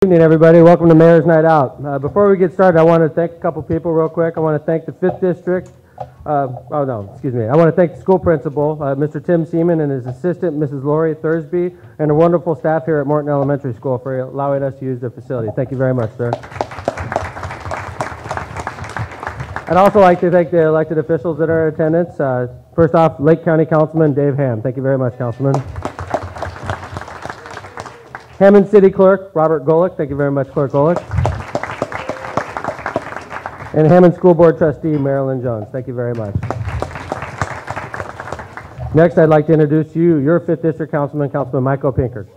Good evening, everybody. Welcome to Mayor's Night Out. Before we get started, I want to thank a couple people real quick. I want to thank the 5th District. I want to thank the school principal, Mr. Tim Seaman, and his assistant, Mrs. Lori Thursby, and the wonderful staff here at Morton Elementary School for allowing us to use their facility. Thank you very much, sir. I'd also like to thank the elected officials that are in attendance. First off, Lake County Councilman Dave Ham. Thank you very much, Councilman. Hammond City Clerk Robert Golick. Thank you very much, Clerk Golick. And Hammond School Board Trustee Marilyn Jones. Thank you very much. Next, I'd like to introduce you, your 5th District Councilman, Councilman Michael Pinkert.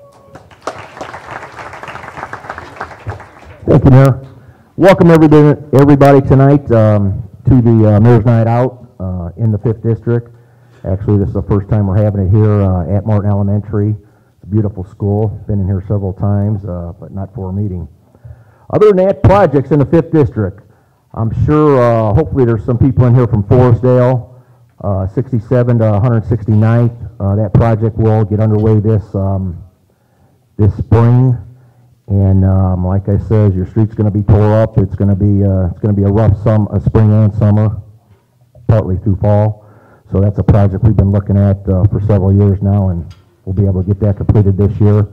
Thank you, Mayor. Welcome everybody tonight to the Mayor's Night Out in the 5th District. Actually, this is the first time we're having it here at Morton Elementary. It's a beautiful school. Been in here several times, but not for a meeting. Other than that, projects in the 5th District. I'm sure, hopefully there's some people in here from Forestdale, 67 to 169th. That project will get underway this spring. And like I said, your street's going to be tore up. It's going to be a rough spring and summer, partly through fall. So that's a project we've been looking at for several years now, and we'll be able to get that completed this year.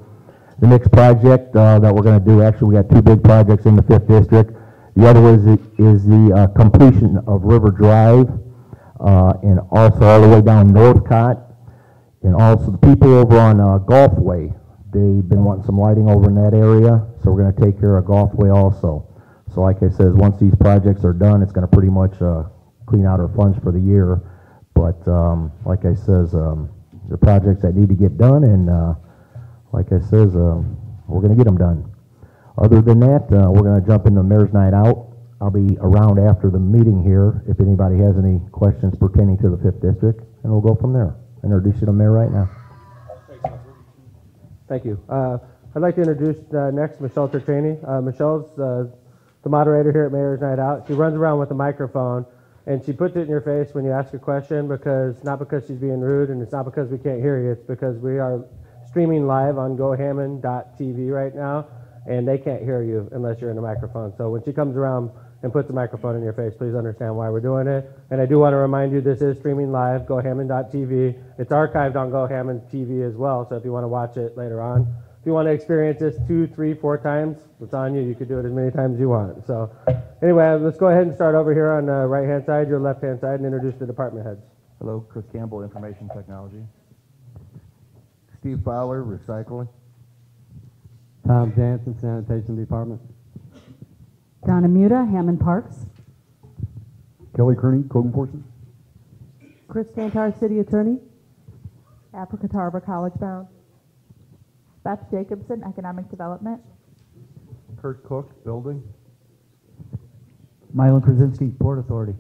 The next project that we're going to do, actually, we got two big projects in the 5th District. The other is the completion of River Drive, and also all the way down Northcott, and also the people over on Golfway. They've been wanting some lighting over in that area, so we're going to take care of Golfway also. So like I said, once these projects are done, it's going to pretty much clean out our funds for the year. But like I says, the projects that need to get done, and like I says, we're going to get them done. Other than that, we're going to jump into Mayor's Night Out. I'll be around after the meeting here if anybody has any questions pertaining to the 5th District, and we'll go from there. Introduce you to Mayor right now. Thank you. I'd like to introduce next Michelle Terchaney. Michelle's the moderator here at Mayor's Night Out. She runs around with a microphone, and she puts it in your face when you ask a question, not because she's being rude, and it's not because we can't hear you. It's because we are streaming live on GoHammond.tv right now, and they can't hear you unless you're in a microphone. So when she comes around and puts a microphone in your face, please understand why we're doing it. And I do want to remind you, this is streaming live, GoHammond.tv. It's archived on GoHammond TV as well, so if you want to watch it later on. If you want to experience this 2, 3, 4 times, it's on you. You could do it as many times as you want. So anyway, let's go ahead and start over here on the right-hand side, your left-hand side, and introduce the department heads. Hello, Chris Campbell, Information Technology. Steve Fowler, Recycling. Tom Jansen, Sanitation Department. Donna Muta, Hammond Parks. Kelly Kearney, Code Enforcement. Chris Cantar, City Attorney. Africa Tarver, College Bound. Beth Jacobson, Economic Development. Kurt Cook, Building. Mylon Krasinski, Port Authority.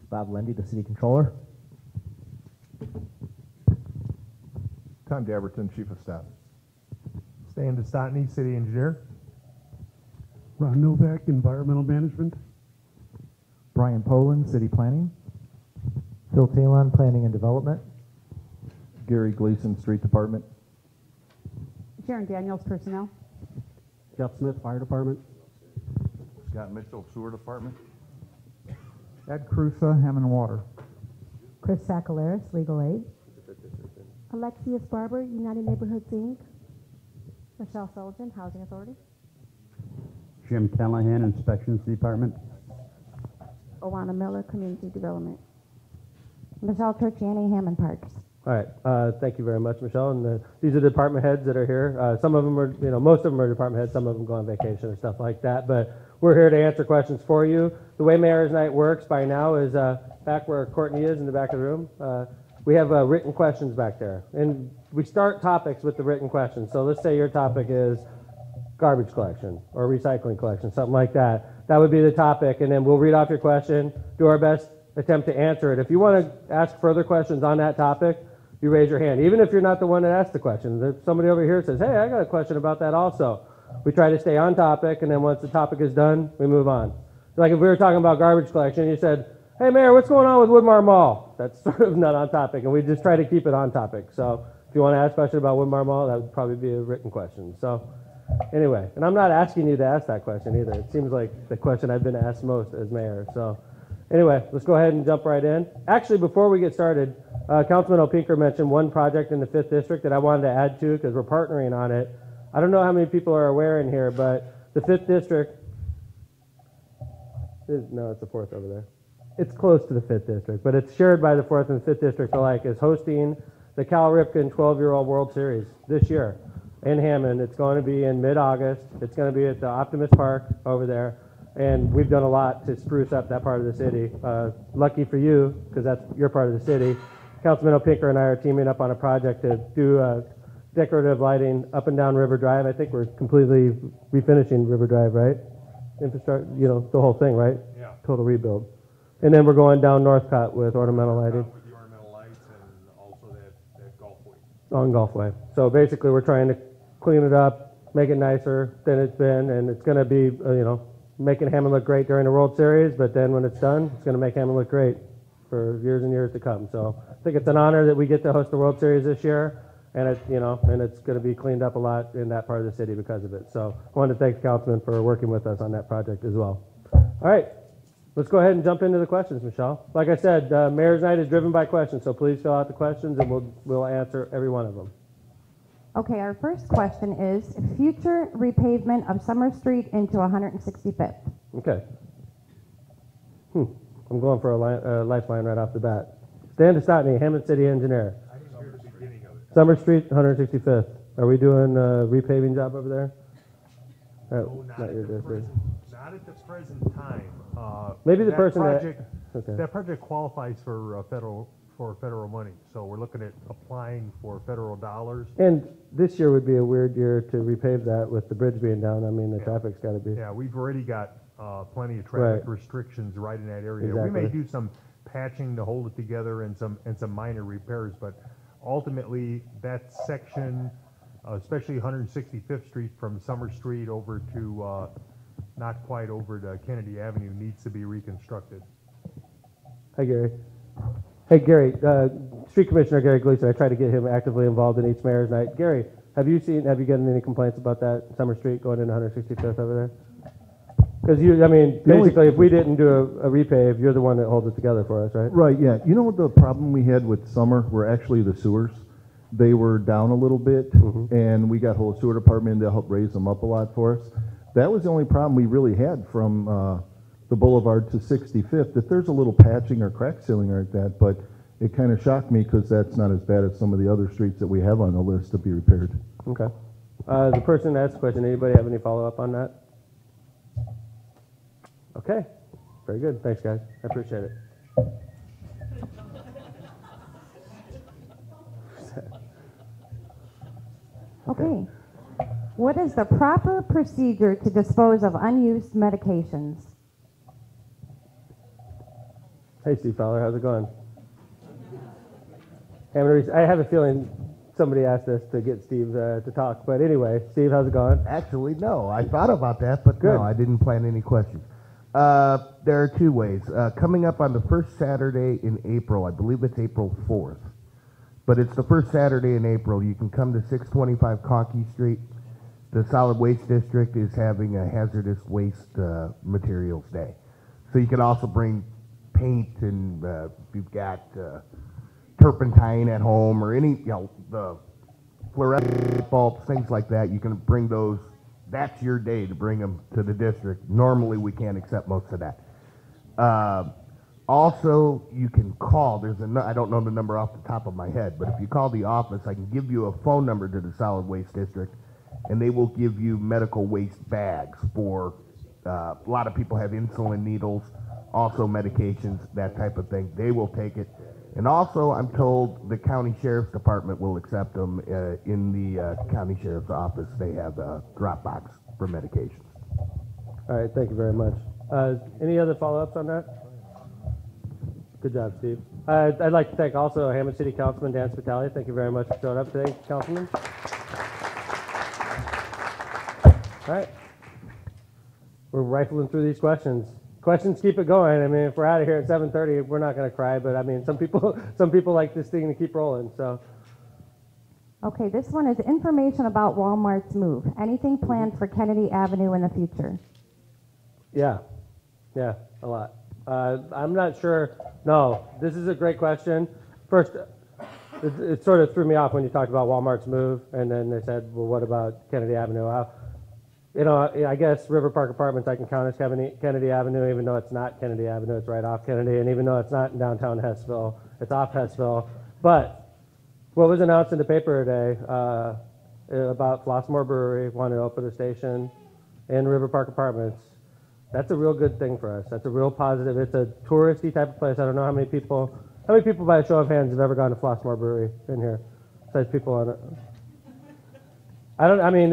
Bob Lendy, the City Controller. Tom Dabberton, Chief of Staff. Stan Desotny, City Engineer. Ron Novak, Environmental Management. Brian Poland, City Planning. Phil Talon, Planning and Development. Gary Gleason, Street Department. Sharon Daniels, Personnel. Jeff Smith, Fire Department. Scott Mitchell, Sewer Department. Ed Cruza, Hammond Water. Chris Sakalaris, Legal Aid. Alexius Barber, United Neighborhoods, Inc. Michelle Sullivan, Housing Authority. Jim Callahan, Inspections Department. Owana Miller, Community Development. Michelle Terchaney, Hammond Parks. All right, thank you very much, Michelle. And these are the department heads that are here. Some of them are, most of them are department heads. Some of them go on vacation or stuff like that. But we're here to answer questions for you. The way Mayor's Night works by now is back where Courtney is in the back of the room. We have written questions back there, and we start topics with the written questions. So let's say your topic is garbage collection or recycling collection, something like that. That would be the topic, and then we'll read off your question, do our best attempt to answer it. If you want to ask further questions on that topic, you raise your hand, even if you're not the one that asked the question. If somebody over here says, hey, I got a question about that also. We try to stay on topic, and then once the topic is done, we move on. Like if we were talking about garbage collection, you said, hey, Mayor, what's going on with Woodmar Mall? That's sort of not on topic, and we just try to keep it on topic. So if you want to ask a question about Woodmar Mall, that would probably be a written question. So Anyway, and I'm not asking you to ask that question either. It seems like the question I've been asked most as mayor. So anyway, let's go ahead and jump right in. Actually, before we get started, Councilman Opinker mentioned one project in the 5th District that I wanted to add to because we're partnering on it. I don't know how many people are aware in here, but the 5th District, no, it's the 4th over there. It's close to the 5th District, but it's shared by the 4th and 5th Districts alike, is hosting the Cal Ripken 12-year-old World Series this year in Hammond. It's going to be in mid-August. It's going to be at the Optimus Park over there, and we've done a lot to spruce up that part of the city. Lucky for you, because that's your part of the city, Councilman Opinker and I are teaming up on a project to do decorative lighting up and down River Drive. I think we're completely refinishing River Drive, right? Infrastructure, you know, the whole thing, right? Yeah. Total rebuild. And then we're going down Northcott with ornamental lighting. With the ornamental lights and also that Golfway. On Golfway. So basically, we're trying to clean it up, make it nicer than it's been, and it's going to be, you know, making Hammond look great during the World Series, but then when it's done, it's going to make Hammond look great for years and years to come. So I think it's an honor that we get to host the World Series this year, and it's, you know, and it's going to be cleaned up a lot in that part of the city because of it. So I wanted to thank the councilman for working with us on that project as well. All right. Let's go ahead and jump into the questions, Michelle. Like I said, Mayor's Night is driven by questions, so please fill out the questions and we'll answer every one of them. Okay, our first question is future repavement of Summer Street into 165th. Okay. I'm going for a lifeline right off the bat. Stan DeStotney, Hammond City Engineer. I didn't hear the beginning of it. Summer Street, 165th. Are we doing a repaving job over there? No, not at the present time. Maybe the that person project, okay. That project qualifies for federal money, so we're looking at applying for federal dollars. And this year would be a weird year to repave that with the bridge being down. I mean, the traffic's got to be. Yeah, we've already got plenty of traffic restrictions right in that area. Exactly. We may do some patching to hold it together and some minor repairs, but ultimately that section, especially 165th Street from Summer Street over to not quite over to Kennedy Avenue, needs to be reconstructed. Hi, Gary. Hey, Gary, Street Commissioner Gary Gleason, I try to get him actively involved in each Mayor's Night. Gary, have you gotten any complaints about that Summer Street going into 165th over there? Because I mean, basically, if we didn't do a repave, you're the one that holds it together for us, right? Right, yeah. You know what the problem we had with Summer were actually the sewers. They were down a little bit, and we got hold of the sewer department to help raise them up a lot for us. That was the only problem we really had from the Boulevard to 65th, that there's a little patching or crack sealing like that, but it kind of shocked me because that's not as bad as some of the other streets that we have on the list to be repaired. Okay. The person that asked the question, anybody have any follow-up on that? Okay. Very good. Thanks, guys. I appreciate it. Okay. What is the proper procedure to dispose of unused medications? Hey, Steve Fowler, how's it going? I have a feeling somebody asked us to get Steve to talk, but anyway, Steve, how's it going? Actually, no. I thought about that, but Good. no, I didn't plan any questions. There are two ways. Coming up on the first Saturday in April, I believe it's April 4th, but it's the first Saturday in April. You can come to 625 Conkey Street. The Solid Waste District is having a hazardous waste materials day. So you can also bring paint, and if you've got turpentine at home or any, the fluorescent bulbs, things like that, you can bring those. That's your day to bring them to the district. Normally, we can't accept most of that. Also, you can call. I don't know the number off the top of my head, but if you call the office, I can give you a phone number to the Solid Waste District, and they will give you medical waste bags for, a lot of people have insulin needles, also medications, that type of thing. They will take it. And also, I'm told the county sheriff's department will accept them in the county sheriff's office. They have a drop box for medications. All right, thank you very much. Any other follow-ups on that? Good job, Steve. I'd like to thank also Hammond City Councilman Dan Spitali. Thank you very much for showing up today, Councilman. All right. We're rifling through these questions. Questions keep it going. I mean, if we're out of here at 7:30, we're not going to cry, but I mean, some people like this thing to keep rolling. So, Okay, this one is information about Walmart's move. Anything planned for Kennedy Avenue in the future? Yeah, a lot. I'm not sure. No, this is a great question. First, it sort of threw me off when you talked about Walmart's move, and then they said, well, what about Kennedy Avenue? I guess River Park Apartments I can count as Kennedy Avenue, even though it's not Kennedy Avenue, it's right off Kennedy, and even though it's not in downtown Hessville, it's off Hessville. But what was announced in the paper today about Flossmoor Brewery wanting to open a station in River Park Apartments, that's a real good thing for us. That's a real positive. It's a touristy type of place. I don't know how many people by a show of hands have ever gone to Flossmoor Brewery in here, besides people on it.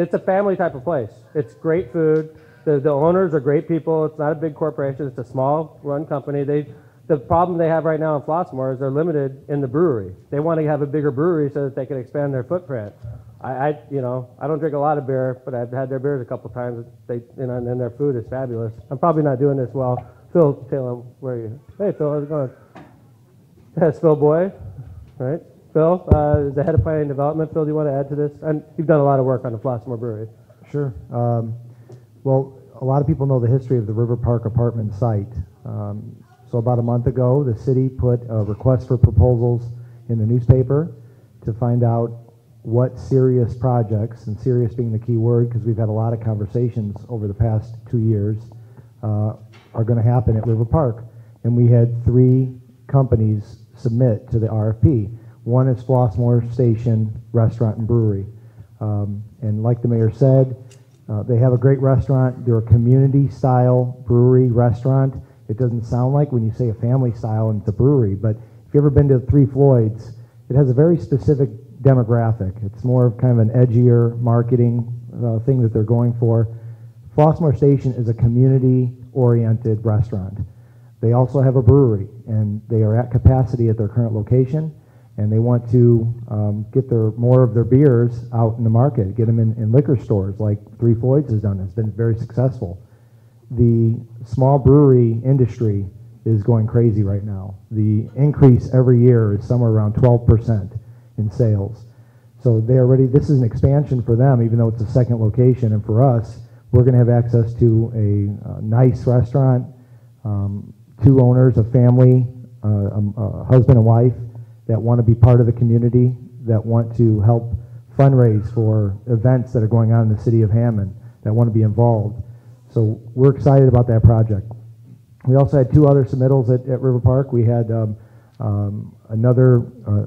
It's a family type of place. It's great food. The owners are great people. It's not a big corporation. It's a small run company. The problem they have right now in Flossmoor is they're limited in the brewery. They want to have a bigger brewery so that they can expand their footprint. I don't drink a lot of beer, but I've had their beers a couple times. And their food is fabulous. I'm probably not doing this well. Phil Taylor, where are you? Hey, Phil, how's it going? That's Phil Boy, right? Phil is the head of planning and development. Phil, do you want to add to this? And you've done a lot of work on the Flossmoor Brewery. Sure. Well, a lot of people know the history of the River Park apartment site. So about a month ago, the city put a request for proposals in the newspaper to find out what serious projects, and serious being the key word because we've had a lot of conversations over the past 2 years, are going to happen at River Park. And we had 3 companies submit to the RFP. One is Flossmoor Station Restaurant and Brewery. And like the mayor said, they have a great restaurant. They're a community-style brewery restaurant. It doesn't sound like when you say a family style and it's a brewery, but if you've ever been to Three Floyds, it has a very specific demographic. It's more of kind of an edgier marketing thing that they're going for. Flossmoor Station is a community-oriented restaurant. They also have a brewery, and they are at capacity at their current location, and they want to get more of their beers out in the market, get them in liquor stores like Three Floyds has done. It's been very successful. The small brewery industry is going crazy right now. The increase every year is somewhere around 12% in sales. So they are ready. This is an expansion for them, even though it's a second location. And for us, we're going to have access to a nice restaurant, 2 owners, a family, a husband and wife that want to be part of the community, that want to help fundraise for events that are going on in the city of Hammond, that want to be involved. So we're excited about that project. We also had 2 other submittals at River Park. We had another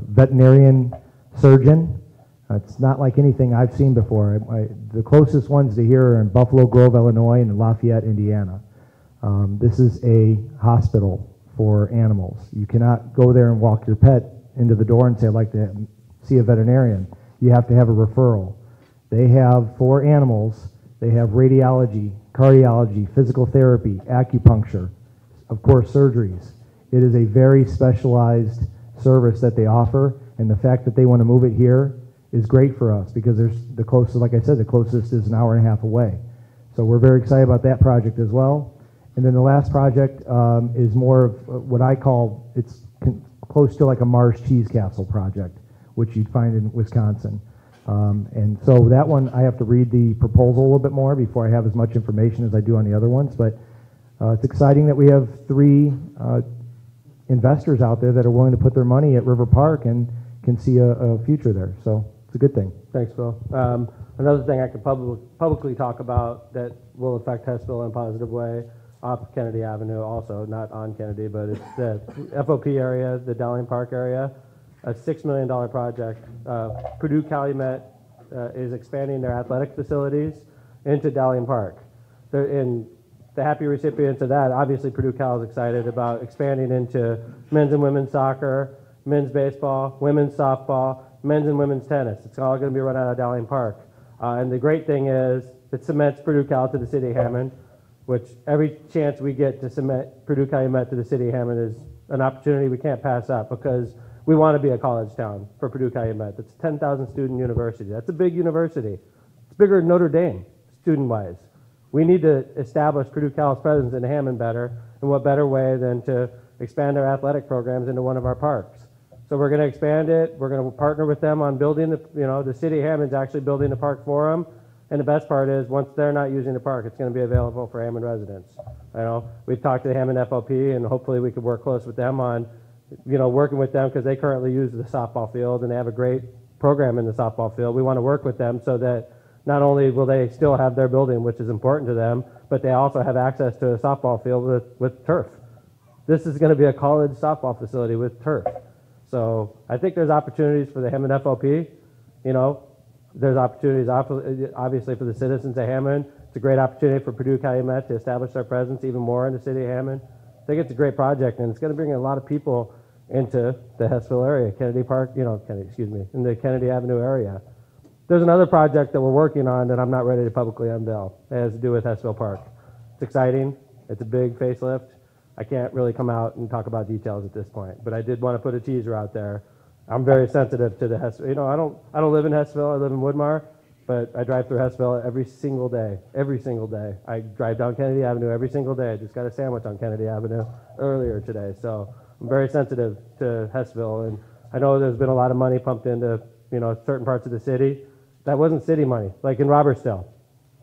veterinarian surgeon. It's not like anything I've seen before. The closest ones to here are in Buffalo Grove, Illinois, and Lafayette, Indiana. This is a hospital for animals. You cannot go there and walk your pet into the door and say, I'd like to see a veterinarian. You have to have a referral. They have, for animals, they have radiology, cardiology, physical therapy, acupuncture, of course, surgeries. It is a very specialized service that they offer, and the fact that they want to move it here is great for us because there's the closest, like I said, the closest is an hour and a half away. So we're very excited about that project as well. And then the last project is more of what I call, it's close to like a Mars Cheese Castle project, which you'd find in Wisconsin. And so that one, I have to read the proposal a little bit more before I have as much information as I do on the other ones. But it's exciting that we have 3 investors out there that are willing to put their money at River Park and can see a future there. So it's a good thing. Thanks, Phil. Another thing I could publicly talk about that will affect Hessville in a positive way, off Kennedy Avenue also, not on Kennedy, but it's the FOP area, the Dowling Park area, a $6 million project. Purdue Calumet is expanding their athletic facilities into Dowling Park. And the happy recipients of that, obviously Purdue Cal is excited about expanding into men's and women's soccer, men's baseball, women's softball, men's and women's tennis. It's all going to be run out of Dowling Park. And the great thing is it cements Purdue Cal to the city of Hammond, which every chance we get to cement Purdue Calumet to the city of Hammond is an opportunity we can't pass up because we want to be a college town for Purdue Calumet. It's a 10,000 student university. That's a big university. It's bigger than Notre Dame, student-wise. We need to establish Purdue Cal's presence in Hammond better, and what better way than to expand our athletic programs into one of our parks. So we're going to expand it. We're going to partner with them on building the city of Hammond's actually building the park for them. And the best part is, once they're not using the park, it's going to be available for Hammond residents. We've talked to the Hammond FOP, and hopefully we could work close with them on, working with them, because they currently use the softball field, and they have a great program in the softball field. We want to work with them so that not only will they still have their building, which is important to them, but they also have access to a softball field with turf. This is going to be a college softball facility with turf. So I think there's opportunities for the Hammond FOP. There's opportunities obviously for the citizens of Hammond. It's a great opportunity for Purdue Calumet to establish their presence even more in the city of Hammond. I think it's a great project, and it's going to bring a lot of people into the Hessville area, Kennedy Park, in the Kennedy Avenue area. There's another project that we're working on that I'm not ready to publicly unveil. It has to do with Hessville Park. It's exciting. It's a big facelift. I can't really come out and talk about details at this point, but I did want to put a teaser out there. I'm very sensitive to the Hessville. I don't live in Hessville. I live in Woodmar, but I drive through Hessville every single day. Every single day. I drive down Kennedy Avenue every single day. I just got a sandwich on Kennedy Avenue earlier today. So I'm very sensitive to Hessville, and I know there's been a lot of money pumped into certain parts of the city. That wasn't city money, like in Robertsdale.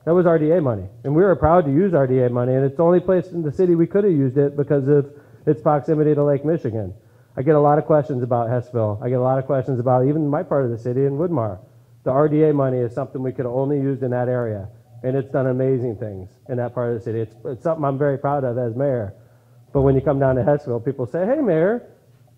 That was RDA money, and we were proud to use RDA money, and it's the only place in the city we could have used it because of its proximity to Lake Michigan. I get a lot of questions about Hessville. I get a lot of questions about even my part of the city in Woodmar. The RDA money is something we could have only used in that area, and it's done amazing things in that part of the city. It's something I'm very proud of as mayor. But when you come down to Hessville, people say, "Hey, Mayor,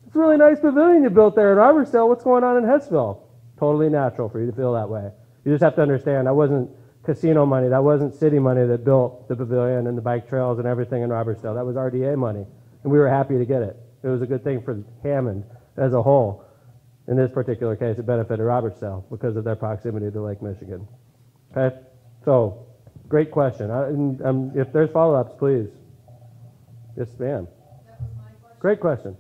it's a really nice pavilion you built there in Robertsdale. What's going on in Hessville?" Totally natural for you to feel that way. You just have to understand, that wasn't casino money. That wasn't city money that built the pavilion and the bike trails and everything in Robertsdale. That was RDA money, and we were happy to get it. It was a good thing for Hammond as a whole. In this particular case, it benefited Robertsdale because of their proximity to Lake Michigan. Okay, so great question. If there's follow-ups, please. Yes, ma'am. Great question.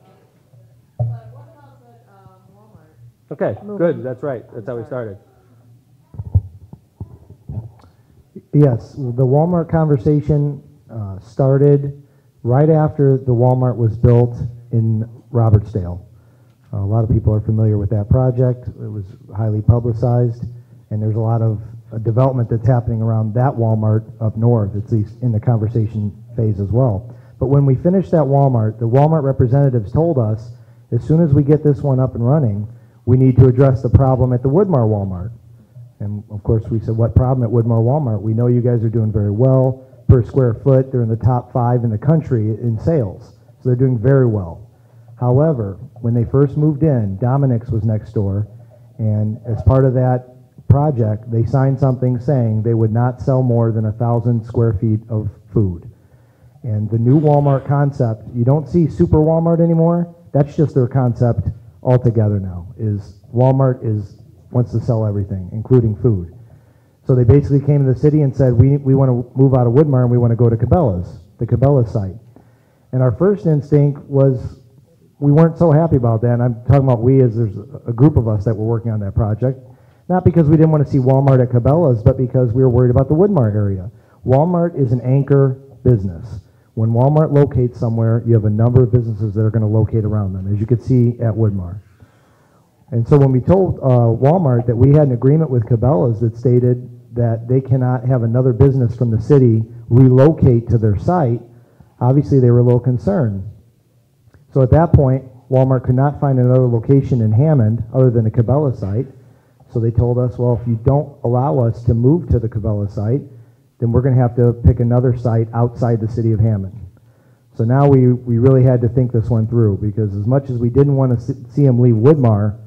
Okay, good. That's right. That's how we started. Yes, the Walmart conversation started right after the Walmart was built in Robertsdale. A lot of people are familiar with that project. It was highly publicized, and there's a lot of development that's happening around that Walmart up north, at least in the conversation phase as well. But when we finished that Walmart, the Walmart representatives told us, as soon as we get this one up and running, we need to address the problem at the Woodmar Walmart. And of course we said, what problem at Woodmar Walmart? We know you guys are doing very well. Per square foot, they're in the top 5 in the country in sales. So they're doing very well. However, when they first moved in, Dominic's was next door, and as part of that project, they signed something saying they would not sell more than 1,000 square feet of food. And the new Walmart concept, you don't see Super Walmart anymore. That's just their concept altogether now, is Walmart wants to sell everything, including food. So they basically came to the city and said, we want to move out of Woodmar and we want to go to Cabela's, the Cabela's site. And our first instinct was, we weren't so happy about that, and I'm talking about we as there's a group of us that were working on that project, not because we didn't want to see Walmart at Cabela's, but because we were worried about the Woodmar area. Walmart is an anchor business. When Walmart locates somewhere, you have a number of businesses that are going to locate around them, as you could see at Woodmar. And so when we told Walmart that we had an agreement with Cabela's that stated that they cannot have another business from the city relocate to their site, obviously they were a little concerned. So at that point, Walmart could not find another location in Hammond other than the Cabela site. So they told us, well, if you don't allow us to move to the Cabela site, then we're going to have to pick another site outside the city of Hammond. So now we really had to think this one through, because as much as we didn't want to see them leave Woodmar,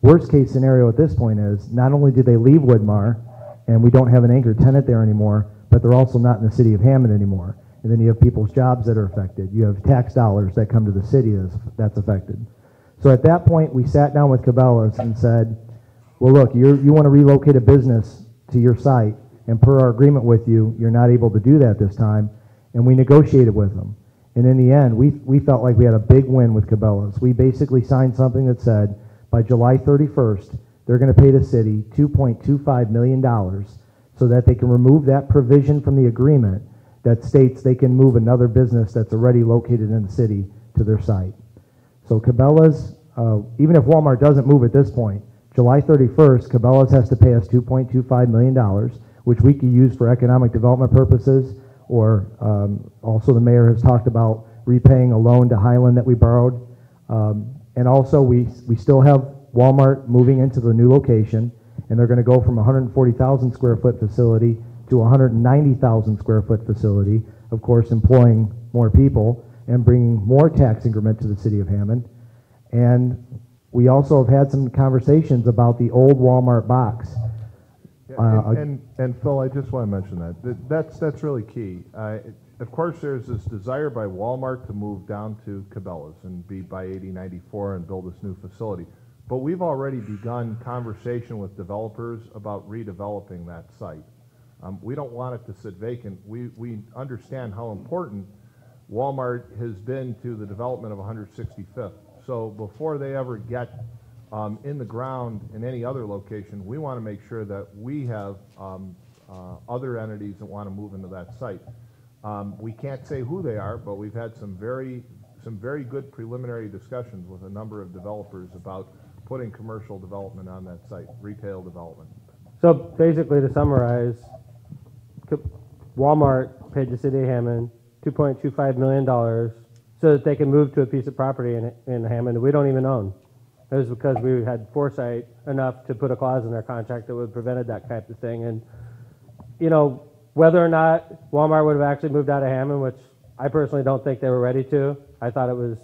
worst case scenario at this point is not only did they leave Woodmar and we don't have an anchor tenant there anymore, but they're also not in the city of Hammond anymore. And then you have people's jobs that are affected. You have tax dollars that come to the city that's affected. So at that point, we sat down with Cabela's and said, well, look, you want to relocate a business to your site, and per our agreement with you, you're not able to do that this time. And we negotiated with them. And in the end, we felt like we had a big win with Cabela's. We basically signed something that said, by July 31st, they're going to pay the city $2.25 million so that they can remove that provision from the agreement that states they can move another business that's already located in the city to their site. So Cabela's even if Walmart doesn't move at this point, July 31st, Cabela's has to pay us $2.25 million, which we could use for economic development purposes, or also the mayor has talked about repaying a loan to Highland that we borrowed. And also, we still have Walmart moving into the new location, and they're going to go from a 140,000 square foot facility to a 190,000 square foot facility, of course, employing more people and bringing more tax increment to the city of Hammond. And we also have had some conversations about the old Walmart box. And Phil, I just want to mention that's really key. Of course, there's this desire by Walmart to move down to Cabela's and be by 8094 and build this new facility. But we've already begun conversation with developers about redeveloping that site. We don't want it to sit vacant. We understand how important Walmart has been to the development of 165th. So before they ever get in the ground in any other location, we want to make sure that we have other entities that want to move into that site. We can't say who they are, but we've had some very good preliminary discussions with a number of developers about putting commercial development on that site, retail development. So basically, to summarize, Walmart paid the city of Hammond $2.25 million so that they can move to a piece of property in Hammond that we don't even own. It was because we had foresight enough to put a clause in our contract that would have prevented that type of thing. And, you know, whether or not Walmart would have actually moved out of Hammond, which I personally don't think they were ready to, I thought it was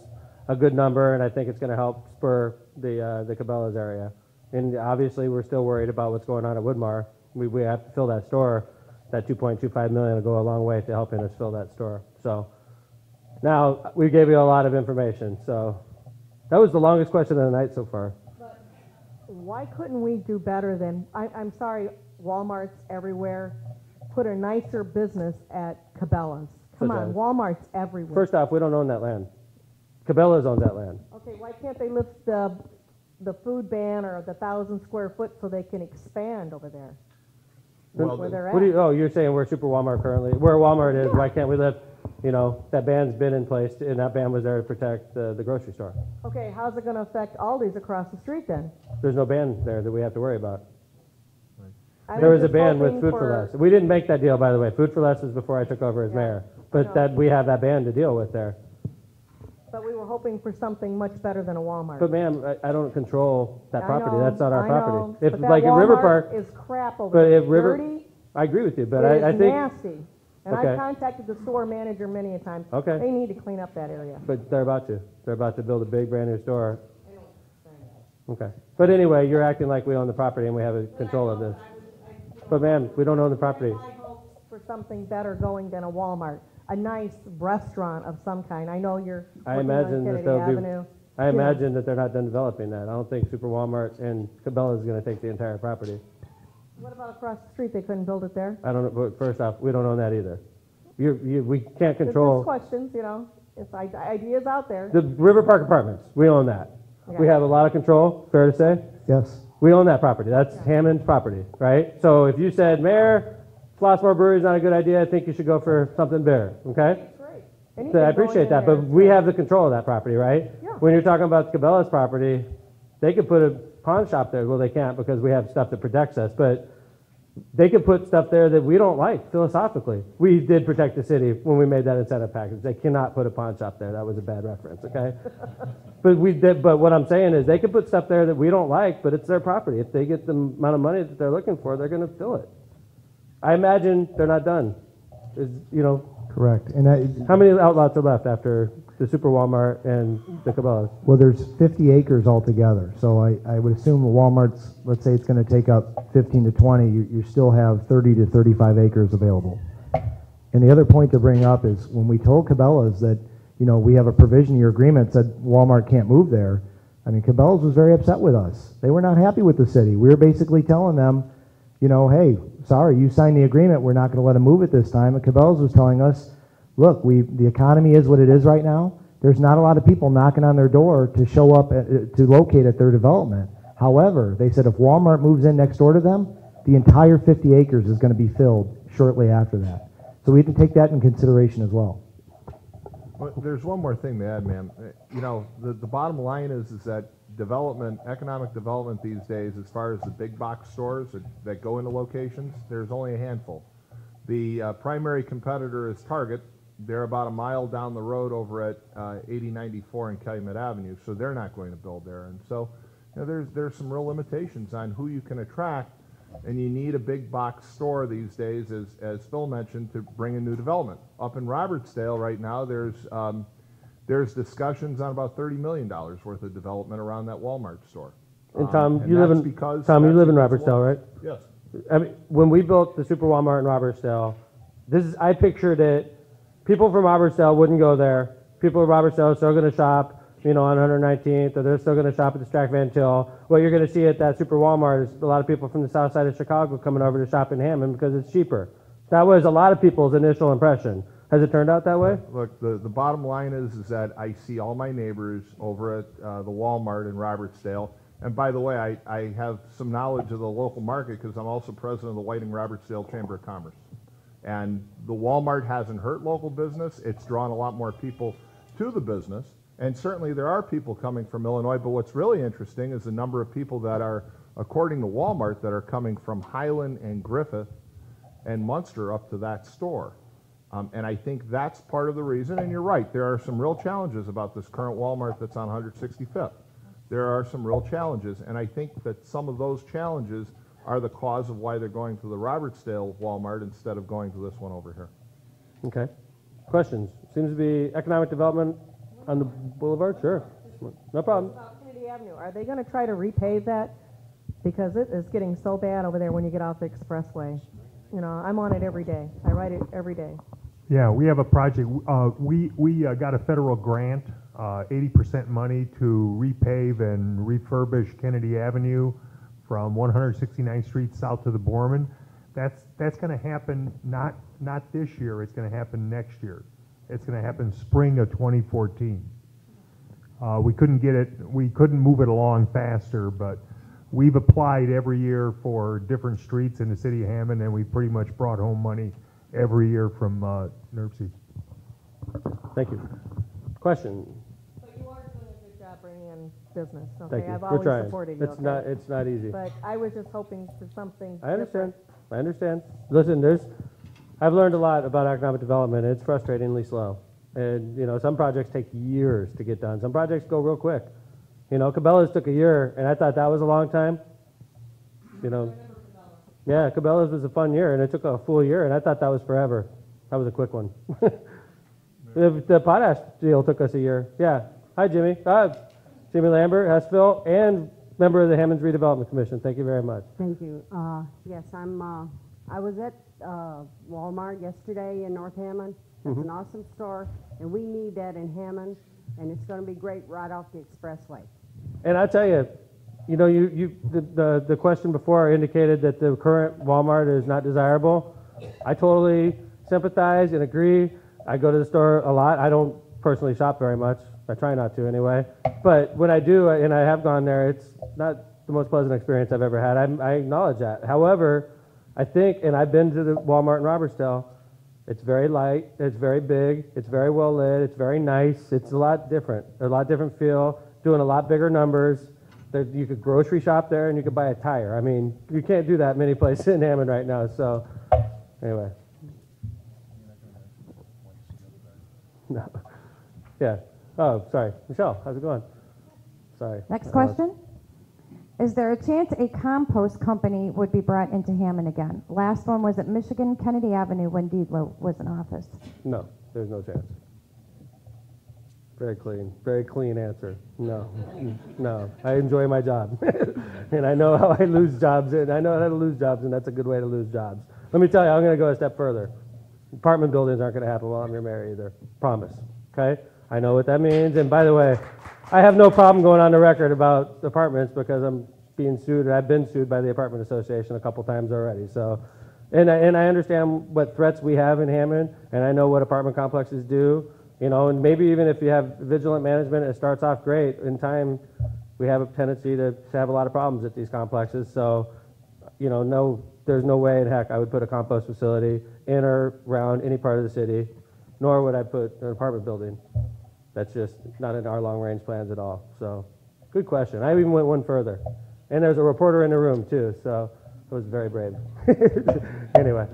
a good number, and I think it's going to help spur the Cabela's area. And obviously, we're still worried about what's going on at Woodmar. We have to fill that store. That $2.25 million will go a long way to helping us fill that store. So now we gave you a lot of information. So that was the longest question of the night so far. Why couldn't we do better than, I'm sorry, Walmart's everywhere. Put a nicer business at Cabela's. Come on, Walmart's everywhere. First off, we don't own that land. Cabela's owns that land. Okay, why can't they lift the food ban or the 1,000 square foot so they can expand over there? Well, where they're at. What do you, you're saying we're Super Walmart currently? Where Walmart is, why can't we lift, you know, that ban's been in place, and that ban was there to protect the grocery store. Okay, how's it going to affect Aldi's across the street then? There's no ban there that we have to worry about. I There was a just ban with hoping Food for Less. We didn't make that deal, by the way. Food for Less was before I took over as mayor. But that we have that ban to deal with there. But we were hoping for something much better than a Walmart. But ma'am, I don't control that property. That's not our I property. know, If but that like at River Walmart Park is crap over but there. if River, Dirty. I agree with you, but It I is think nasty. And Okay. I've contacted the store manager many a time. Okay. They need to clean up that area. But they're about to. They're about to build a big brand new store. Okay. But anyway, you're acting like we own the property and we have control of this. But ma'am, we don't own the property. I hope for something better going than a Walmart. A nice restaurant of some kind. I know you're I working imagine on that Kennedy they'll be. Avenue. I imagine that they're not done developing that. I don't think Super Walmart and Cabela's is going to take the entire property. What about across the street? They couldn't build it there? I don't know. But first off, we don't own that either. We can't There's control questions, you know. It's ideas out there. the River Park Apartments. We own that. Yeah. We have a lot of control. Fair to say. Yes. We own that property. That's Hammond's property, right? So if you said, Mayor, Flossmoor Brewery is not a good idea, I think you should go for something bigger, okay? Anything So I going appreciate in that, there but is we great. have the control of that property, right? Yeah. When you're talking about Cabela's property, they could put a pawn shop there. Well, they can't because we have stuff that protects us, but they could put stuff there that we don't like philosophically. We did protect the city when we made that incentive package. They cannot put a pawn shop there. That was a bad reference, okay? But we did. But what I'm saying is they could put stuff there that we don't like, but it's their property. If they get the amount of money that they're looking for, they're going to fill it. I imagine they're not done. You know. Correct. And How many outlots are left after the Super Walmart and the Cabela's? well, there's 50 acres altogether. So I would assume Walmart's, let's say it's going to take up 15 to 20, you still have 30 to 35 acres available. And the other point to bring up is when we told Cabela's that, you know, we have a provision in your agreement that said Walmart can't move there, I mean, Cabela's was very upset with us. They were not happy with the city. We were basically telling them, you know, hey, sorry, you signed the agreement. We're not going to let them move it this time. And Cabela's was telling us, look, the economy is what it is right now. There's not a lot of people knocking on their door to show up to locate at their development. However, they said if Walmart moves in next door to them, the entire 50 acres is going to be filled shortly after that. So we have to take that in consideration as well. Well, there's one more thing to add, ma'am. You know, the bottom line is that development, economic development these days, as far as the big box stores that go into locations, there's only a handful. The primary competitor is Target. They're about a mile down the road over at 8094 and Calumet Avenue, so they're not going to build there. And so, you know, there's some real limitations on who you can attract, and you need a big box store these days, as Phil mentioned, to bring in new development. Up in Robertsdale right now, there's discussions on about $30 million worth of development around that Walmart store. And Tom, and you live that's in because- Tom, you that's live in because Robertsdale, right? Yes. I mean, when we built the Super Walmart in Robertsdale, I pictured it. People from Robertsdale wouldn't go there. People from Robertsdale are still going to shop, you know, on 119th, or they're still going to shop at the Strack Van Til. What you're going to see at that Super Walmart is a lot of people from the south side of Chicago coming over to shop in Hammond because it's cheaper. That was a lot of people's initial impression. Has it turned out that way? Look, the bottom line is that I see all my neighbors over at the Walmart in Robertsdale. And by the way, I have some knowledge of the local market because I'm also president of the Whiting Robertsdale Chamber of Commerce. And the Walmart hasn't hurt local business. It's drawn a lot more people to the business. And certainly there are people coming from Illinois, but what's really interesting is the number of people that are, according to Walmart, that are coming from Highland and Griffith and Munster up to that store. And I think that's part of the reason, and you're right, there are some real challenges about this current Walmart that's on 165th. There are some real challenges, and I think that some of those challenges are the cause of why they're going to the Robertsdale Walmart instead of going to this one over here. Okay. Questions? Seems to be economic development on the boulevard? Sure. No problem. About Kennedy Avenue, are they going to try to repave that? Because it is getting so bad over there when you get off the expressway. You know, I'm on it every day. I ride it every day. Yeah, we have a project. We got a federal grant, 80% money to repave and refurbish Kennedy Avenue from 169th Street south to the Borman. That's going to happen not this year. It's going to happen next year. It's going to happen spring of 2014. We couldn't move it along faster, but we've applied every year for different streets in the city of Hammond, and we pretty much brought home money every year from NERC. Thank you. Question? But you are doing a good job bringing in business. Okay, Thank you. I've We're always trying. supported you. It's not easy. But I was just hoping for something. I understand. different. I understand. Listen, I've learned a lot about economic development. It's frustratingly slow. And, you know, some projects take years to get done. Some projects go real quick. You know, Cabela's took a year, and I thought that was a long time. You know, yeah, Cabela's was a fun year, and it took a full year, and I thought that was forever. That was a quick one. The potash deal took us a year. Yeah. Hi, Jimmy. Jimmy Lambert, Hessville, and member of the Hammonds Redevelopment Commission. Thank you very much. Thank you. Yes, I was at Walmart yesterday in North Hammond. It's an awesome store, and we need that in Hammond, and it's going to be great right off the expressway. And I tell you, you know, the question before indicated that the current Walmart is not desirable. I totally sympathize and agree. I go to the store a lot. I don't personally shop very much. I try not to anyway. But when I do, and I have gone there, it's not the most pleasant experience I've ever had. I acknowledge that. However, I think, and I've been to the Walmart in Robertsdale, it's very light, it's very big, it's very well lit, it's very nice, it's a lot different feel, doing a lot bigger numbers. You could grocery shop there and you could buy a tire. I mean, you can't do that many places in Hammond right now, so anyway. No. Yeah. Oh, sorry. Michelle, how's it going? Sorry. Next question. Is there a chance a compost company would be brought into Hammond again? Last one was at Michigan Kennedy Avenue when Dietlow was in office. No, there's no chance. Very clean answer. No, no. I enjoy my job, and I know how I lose jobs, and I know how to lose jobs, and that's a good way to lose jobs. Let me tell you, I'm going to go a step further. Apartment buildings aren't going to happen while I'm your mayor either. Promise. Okay? I know what that means. And by the way, I have no problem going on the record about apartments because I'm being sued, and I've been sued by the Apartment Association a couple times already. So, and I understand what threats we have in Hammond, and I know what apartment complexes do. You know, and maybe even if you have vigilant management, it starts off great. In time, we have a tendency to have a lot of problems at these complexes. So, you know, no, there's no way in heck I would put a compost facility in or around any part of the city, nor would I put an apartment building. That's just not in our long-range plans at all. So, Good question. I even went one further. And there's a reporter in the room, too, so it was very brave. Anyway,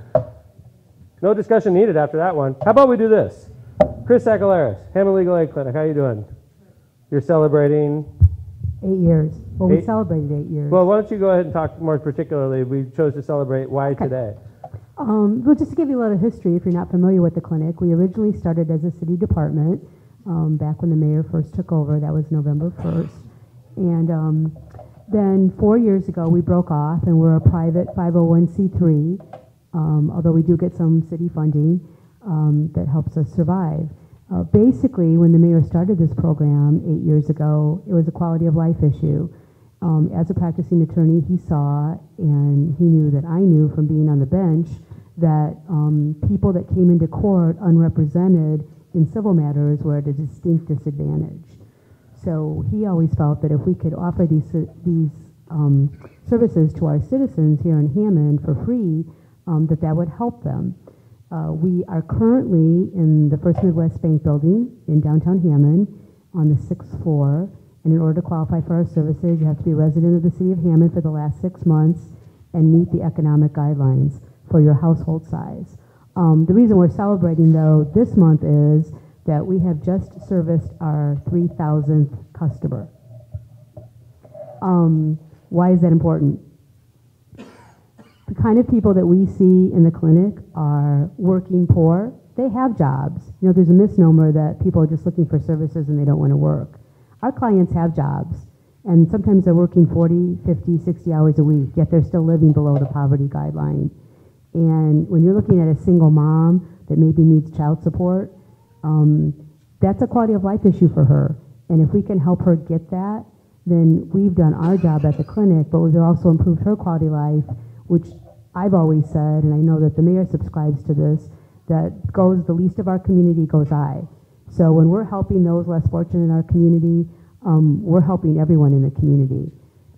no discussion needed after that one. How about we do this? Chris Sakalaris, Hammond Legal Aid Clinic, how you doing? You're celebrating? 8 years. Well, we Eight- celebrated 8 years. Well, why don't you go ahead and talk more particularly? We chose to celebrate why today. Well, just to give you a little history, if you're not familiar with the clinic, we originally started as a city department back when the mayor first took over. That was November 1st. And then 4 years ago, we broke off, and we're a private 501c3, although we do get some city funding that helps us survive. Basically, when the mayor started this program 8 years ago, it was a quality of life issue. As a practicing attorney, he saw, and he knew that I knew from being on the bench, that people that came into court unrepresented in civil matters were at a distinct disadvantage. So he always felt that if we could offer these services to our citizens here in Hammond for free, that would help them. We are currently in the First Midwest Bank building in downtown Hammond on the 6th floor. And in order to qualify for our services, you have to be a resident of the city of Hammond for the last 6 months and meet the economic guidelines for your household size. The reason we're celebrating, though, this month is that we have just serviced our 3,000th customer. Why is that important? The kind of people that we see in the clinic are working poor. They have jobs. You know, there's a misnomer that people are just looking for services and they don't want to work. Our clients have jobs, and sometimes they're working 40, 50, 60 hours a week, yet they're still living below the poverty guideline. And when you're looking at a single mom that maybe needs child support, that's a quality of life issue for her. And if we can help her get that, then we've done our job at the clinic, but we've also improved her quality of life, which I've always said, and I know that the mayor subscribes to this, that goes the least of our community goes I. So when we're helping those less fortunate in our community, we're helping everyone in the community.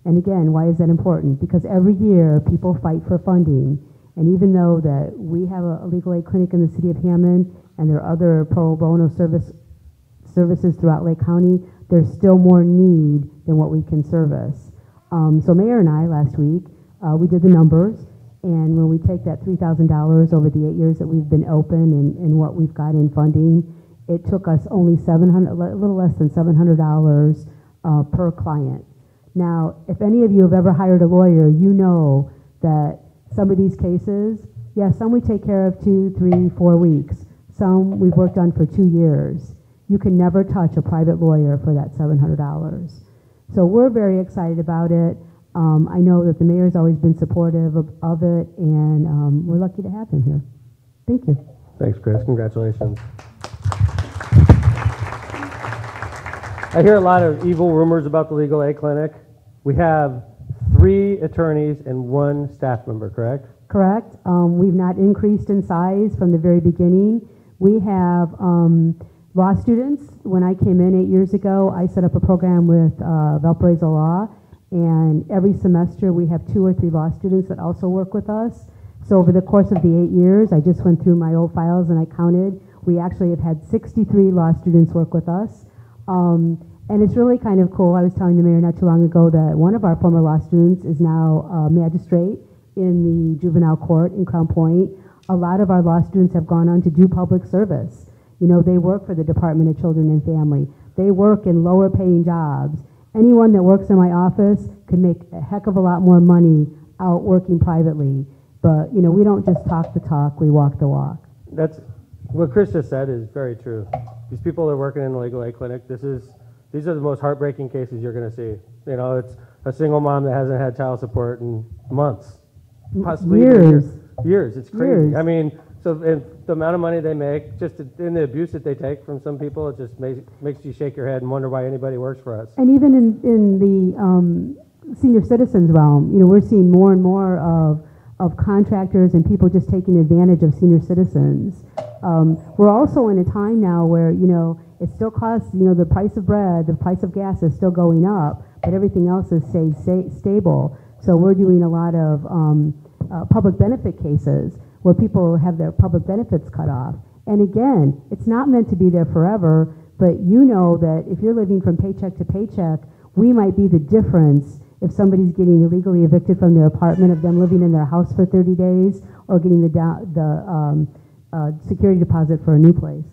And again, why is that important? Because every year people fight for funding. And even though that we have a legal aid clinic in the city of Hammond and there are other pro bono services throughout Lake County, there's still more need than what we can service. So Mayor and I last week, we did the numbers. And when we take that $3,000 over the 8 years that we've been open and what we've got in funding, it took us only a little less than $700 per client. Now, if any of you have ever hired a lawyer, you know that some of these cases, some we take care of 2, 3, 4 weeks. Some we've worked on for 2 years. You can never touch a private lawyer for that $700. So we're very excited about it. I know that the mayor's always been supportive of it, and we're lucky to have him here. Thank you. Thanks, Chris. Congratulations. I hear a lot of evil rumors about the Legal Aid Clinic. We have 3 attorneys and 1 staff member, correct? Correct. We've not increased in size from the very beginning. We have law students. When I came in 8 years ago, I set up a program with Valparaiso Law, and every semester we have 2 or 3 law students that also work with us. So over the course of the 8 years, I just went through my old files and I counted. We actually have had 63 law students work with us. And it's really kind of cool. I was telling the mayor not too long ago that one of our former law students is now a magistrate in the juvenile court in Crown Point. A lot of our law students have gone on to do public service. You know, they work for the Department of Children and Family. They work in lower paying jobs. Anyone that works in my office could make a heck of a lot more money out working privately. But, you know, we don't just talk the talk, we walk the walk. That's what Chris just said is very true. These people that are working in the Legal Aid Clinic, these are the most heartbreaking cases you're going to see. You know, it's a single mom that hasn't had child support in months, possibly years. Years. It's crazy. Years. I mean, so the amount of money they make, just in the abuse that they take from some people, it just makes you shake your head and wonder why anybody works for us. And even in the senior citizens realm, you know, we're seeing more and more of contractors and people just taking advantage of senior citizens. We're also in a time now where, you know, it still costs, you know, the price of bread, the price of gas is still going up, but everything else is stable. So we're doing a lot of public benefit cases where people have their public benefits cut off. And again, it's not meant to be there forever, but you know that if you're living from paycheck to paycheck, we might be the difference if somebody's getting illegally evicted from their apartment, of them living in their house for 30 days, or getting the security deposit for a new place.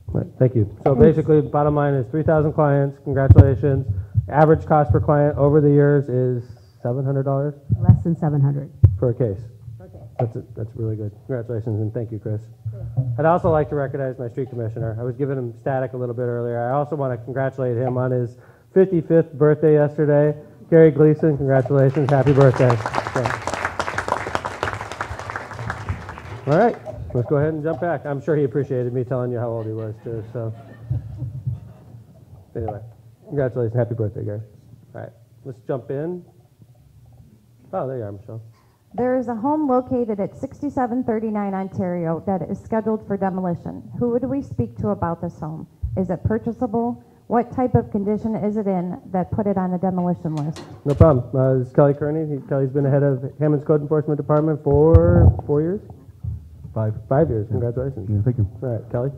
Right, thank you. So basically, bottom line is 3,000 clients. Congratulations. Average cost per client over the years is $700 Less than 700. for a case. That's really good. Congratulations, and thank you, Chris. I'd also like to recognize my street commissioner. I was giving him static a little bit earlier. I also want to congratulate him on his 55th birthday yesterday. Gary Gleason, congratulations. Happy birthday. All right, let's go ahead and jump back. I'm sure he appreciated me telling you how old he was, too. So anyway, congratulations. Happy birthday, Gary. All right, let's jump in. Oh, there you are, Michelle. There is a home located at 6739 Ontario that is scheduled for demolition. Who would we speak to about this home? Is it purchasable? What type of condition is it in that put it on the demolition list? No problem. This is Kelly Kearney. Kelly's been the head of Hammond's Code Enforcement Department for 4 years? 5 years. Congratulations. Yeah, thank you. All right, Kelly.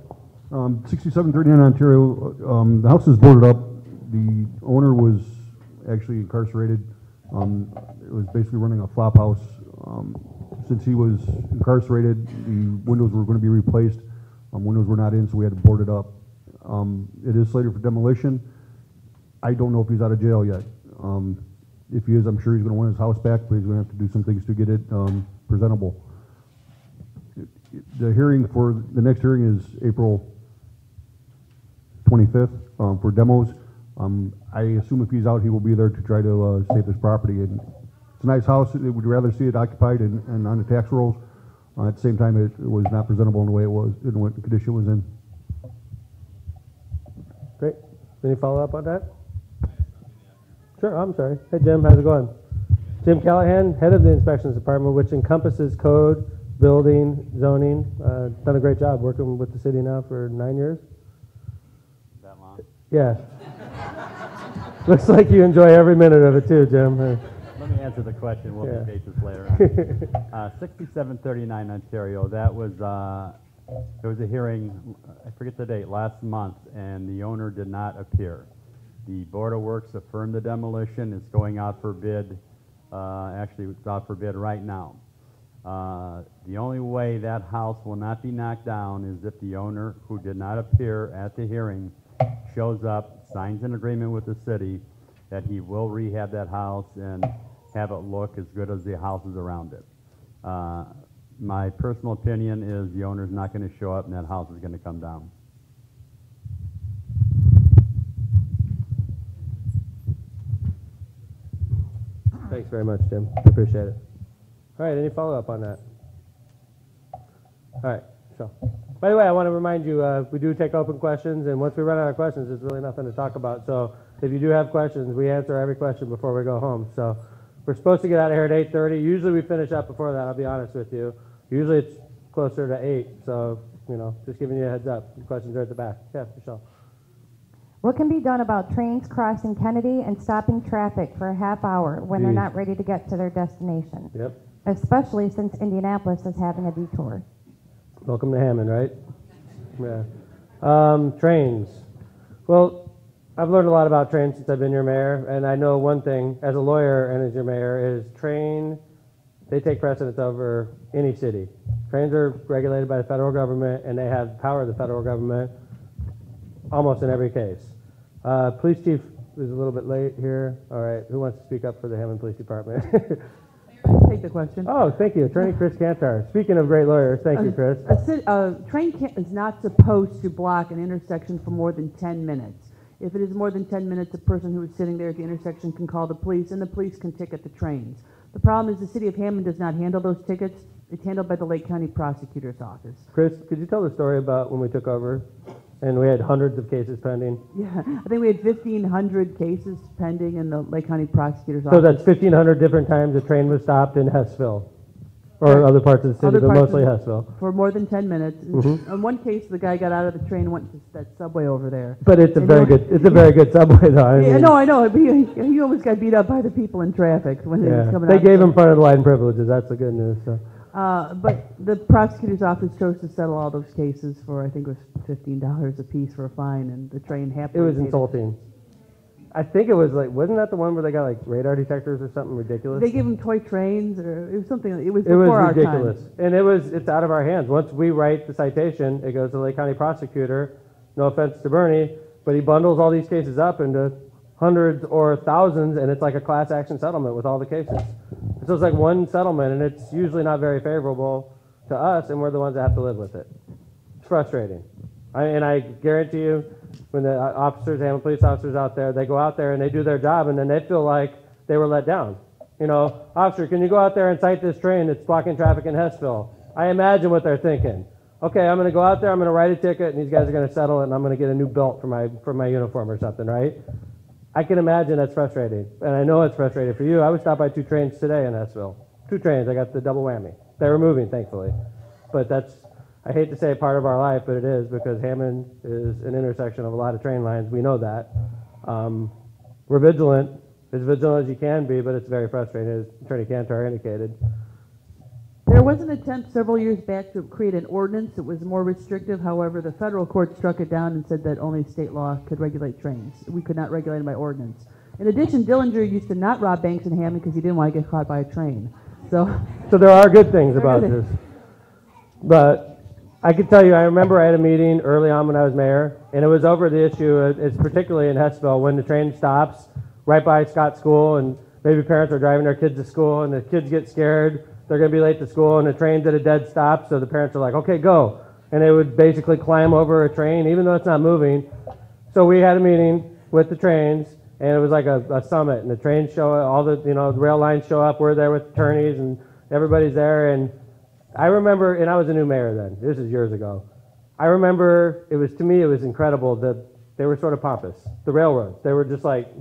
6739 Ontario, the house is boarded up. The owner was actually incarcerated. It was basically running a flop house. Since he was incarcerated, the windows were going to be replaced. Windows were not in, so we had to board it up. It is slated for demolition. I don't know if he's out of jail yet. If he is, I'm sure he's going to want his house back, but he's going to have to do some things to get it presentable. The hearing for the next hearing is April 25th for demos. I assume if he's out, he will be there to try to save this property. And it's a nice house. It would rather see it occupied and on the tax rolls. At the same time, it was not presentable in the way it was, in what condition it was in. Great. Any follow-up on that? Sure, I'm sorry. Hey, Jim, how's it going? Jim Callahan, head of the inspections department, which encompasses code, building, zoning. Done a great job working with the city now for 9 years. That long? Yeah. Looks like you enjoy every minute of it too, Jim. Let me answer the question. We'll debate this later. 6739 Ontario. That was there was a hearing. I forget the date. Last month, and the owner did not appear. The Board of Works affirmed the demolition. It's going out for bid. Actually, it's out for bid right now. The only way that house will not be knocked down is if the owner, who did not appear at the hearing, shows up, signs an agreement with the city that he will rehab that house and have it look as good as the houses around it. My personal opinion is the owner's not going to show up and that house is going to come down. Thanks very much, Jim. Appreciate it. All right, any follow-up on that? All right, so. By the way, I want to remind you, we do take open questions, and once we run out of questions, there's really nothing to talk about. So if you do have questions, we answer every question before we go home. So we're supposed to get out of here at 8:30. Usually we finish up before that, I'll be honest with you. Usually it's closer to 8, so, you know, just giving you a heads up. The questions are at the back. Yeah, Michelle. What can be done about trains crossing Kennedy and stopping traffic for a half hour when they're not ready to get to their destination? Yep. Especially since Indianapolis is having a detour. Welcome to Hammond, right? Yeah. Trains. Well, I've learned a lot about trains since I've been your mayor, and I know one thing, as a lawyer and as your mayor, is they take precedence over any city. Trains are regulated by the federal government, and they have power of the federal government almost in every case. Police chief is a little bit late here. All right, who wants to speak up for the Hammond Police Department? Take the question. Oh, thank you. Attorney Chris Cantar. Speaking of great lawyers, thank you, Chris. A train is not supposed to block an intersection for more than 10 minutes. If it is more than 10 minutes, a person who is sitting there at the intersection can call the police, and the police can ticket the trains. The problem is the city of Hammond does not handle those tickets. It's handled by the Lake County Prosecutor's Office. Chris, could you tell the story about when we took over and we had hundreds of cases pending? Yeah, I think we had 1,500 cases pending in the Lake County Prosecutor's So Office. that's 1,500 different times a train was stopped in Hessville or other parts of the city, but mostly Hessville. For more than 10 minutes. Mhm. In one case, the guy got out of the train and went to that subway over there. But it's a And very he- good. It's a very good subway, though. I Yeah, mean, no, I know. But he almost got beat up by the people in traffic when he was yeah. coming They out. gave him front of the line privileges. That's the good news. So. But the prosecutor's office chose to settle all those cases for, I think it was $15 a piece for a fine, and the train It happily was paid insulting. I think it was like, wasn't that the one where they got like radar detectors or something ridiculous? They give them toy trains, or it was something. It was It was before our ridiculous, time. and it's out of our hands. Once we write the citation, it goes to the Lake County prosecutor. No offense to Bernie, but he bundles all these cases up into hundreds or thousands, and it's like a class action settlement with all the cases. So it's like one settlement, and it's usually not very favorable to us, and we're the ones that have to live with it. It's frustrating. And I guarantee you, when the officers, Hammond police officers out there, they go out there and they do their job, and then they feel like they were let down. You know, officer, can you go out there and cite this train that's blocking traffic in Hessville? I imagine what they're thinking. Okay, I'm going to go out there, I'm going to write a ticket, and these guys are going to settle it, and I'm going to get a new belt for my uniform or something, right? I can imagine that's frustrating, and I know it's frustrating for you. I was stopped by 2 trains today in Hessville. 2 trains, I got the double whammy. They were moving, thankfully. But that's, I hate to say part of our life, but it is, because Hammond is an intersection of a lot of train lines. We know that. We're vigilant, as vigilant as you can be, but it's very frustrating, as Attorney Cantor indicated. There was an attempt several years back to create an ordinance that was more restrictive. However, the federal court struck it down and said that only state law could regulate trains. We could not regulate them by ordinance. In addition, Dillinger used to not rob banks in Hammond because he didn't want to get caught by a train. So there are good things about this. But I can tell you, I remember I had a meeting early on when I was mayor, and it was over the issue, it's particularly in Hessville, when the train stops right by Scott School, and maybe parents are driving their kids to school, and the kids get scared. They're going to be late to school, and the train's at a dead stop, so the parents are like, okay, go. And they would basically climb over a train, even though it's not moving. So we had a meeting with the trains, and it was like a summit, and the trains show up, all the rail lines show up. We're there with attorneys, and everybody's there. And I remember, and I was a new mayor then. This is years ago. I remember, to me, it was incredible that they were sort of pompous. The railroads, they were just like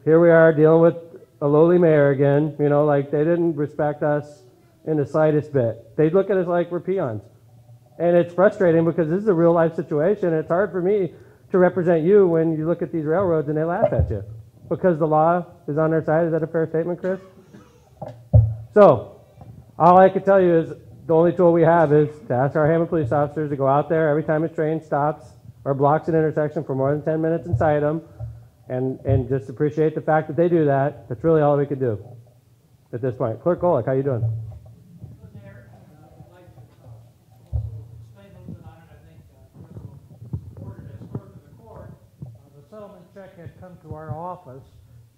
here we are dealing with a lowly mayor again, like they didn't respect us in the slightest bit. They look at us like we're peons. And it's frustrating because this is a real life situation. And it's hard for me to represent you when you look at these railroads and they laugh at you because the law is on their side. Is that a fair statement, Chris? So all I can tell you is the only tool we have is to ask our Hammond police officers to go out there every time a train stops or blocks an intersection for more than 10 minutes and cite them. And just appreciate the fact that they do that. That's really all we could do at this point. Clerk Golick, how you doing? The settlement check had come to our office,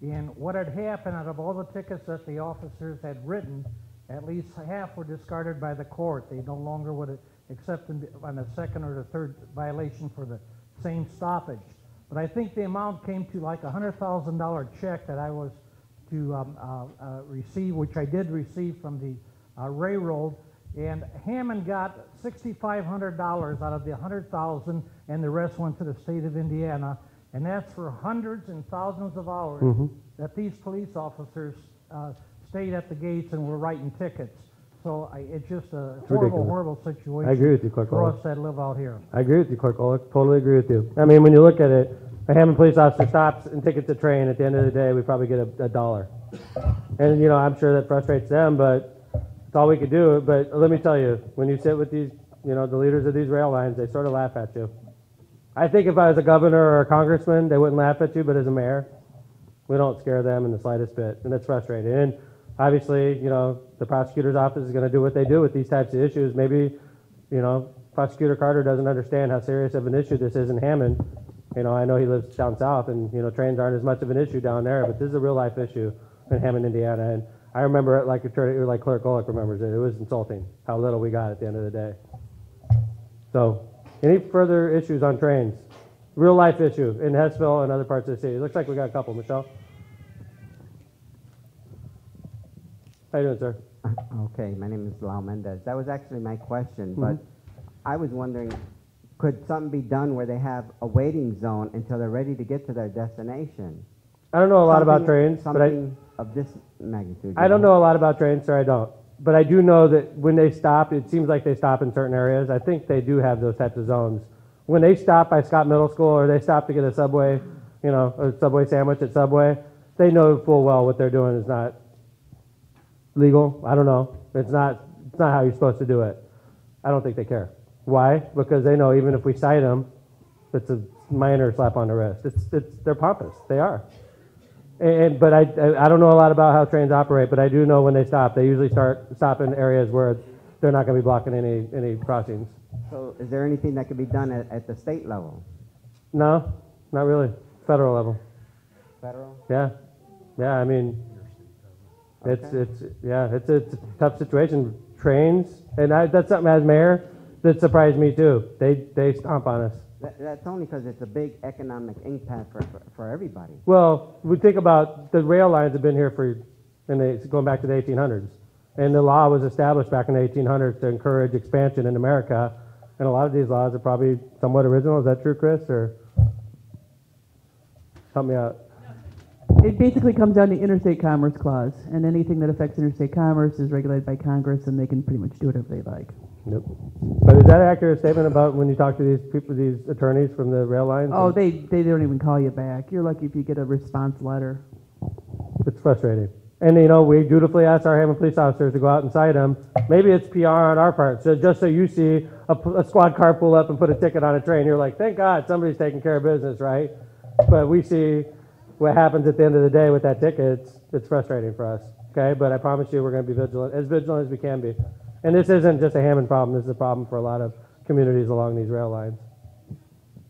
and what had happened out of all the tickets that the officers had written, at least half were discarded by the court. They no longer would accept them on a second or the third violation for the same stoppage. But I think the amount came to like a $100,000 check that I was to receive, which I did receive from the railroad. And Hammond got $6,500 out of the $100,000, and the rest went to the state of Indiana. And that's for hundreds and thousands of hours that these police officers stayed at the gates and were writing tickets. So it's just a horrible situation. I agree with you, Clerk for Golick. us that live out here. I agree with you, Clerk Golick. Totally agree with you. I mean, when you look at it, a Hammond police officer stops and tickets a train. At the end of the day, we probably get a dollar. And, I'm sure that frustrates them, but it's all we could do. But let me tell you, when you sit with these, the leaders of these rail lines, they sort of laugh at you. I think if I was a governor or a congressman, they wouldn't laugh at you, but as a mayor, we don't scare them in the slightest bit, and it's frustrating. And obviously, the prosecutor's office is going to do what they do with these types of issues. Maybe, Prosecutor Carter doesn't understand how serious of an issue this is in Hammond. I know he lives down south, and, trains aren't as much of an issue down there, but this is a real-life issue in Hammond, Indiana. And I remember it like Clerk Golick remembers it. It was insulting how little we got at the end of the day. So, any further issues on trains? Real-life issue in Hessville and other parts of the city. It looks like we got a couple. Michelle? How you doing, sir? Okay, my name is Lau Mendez. That was actually my question, but I was wondering, could something be done where they have a waiting zone until they're ready to get to their destination? I don't know a lot about trains, but of this magnitude. I don't know a lot about trains, sir. I don't. But I do know that when they stop, it seems like they stop in certain areas. I think they do have those types of zones. When they stop by Scott Middle School or they stop to get a Subway, a Subway sandwich at Subway, they know full well what they're doing is not legal. I don't know. It's not how you're supposed to do it. I don't think they care. Why? Because they know even if we cite them, it's a minor slap on the wrist. They're pompous. They are. But I don't know a lot about how trains operate, but I do know when they stop, they usually stop in areas where they're not going to be blocking any crossings. So is there anything that could be done at the state level? No, not really. Federal level. Federal? Yeah. I mean, it's a tough situation. Trains, and that's something as mayor that surprised me too. They stomp on us. That's only because it's a big economic impact for everybody. Well, we think about the rail lines have been here going back to the 1800s, and the law was established back in the 1800s to encourage expansion in America. And a lot of these laws are probably somewhat original. Is that true, Chris? Or help me out. It basically comes down to interstate commerce clause, and anything that affects interstate commerce is regulated by Congress, and they can pretty much do whatever they like. Yep. But is that an accurate statement about when you talk to these people, these attorneys from the rail lines? Oh, they don't even call you back. You're lucky if you get a response letter. It's frustrating. And, we dutifully ask our Hammond police officers to go out and cite them. Maybe it's PR on our part. So just so you see a squad car pull up and put a ticket on a train, you're like, thank God somebody's taking care of business, right? But we see what happens at the end of the day with that ticket. It's frustrating for us, okay? But I promise you we're going to be vigilant as we can be. And this isn't just a Hammond problem. This is a problem for a lot of communities along these rail lines.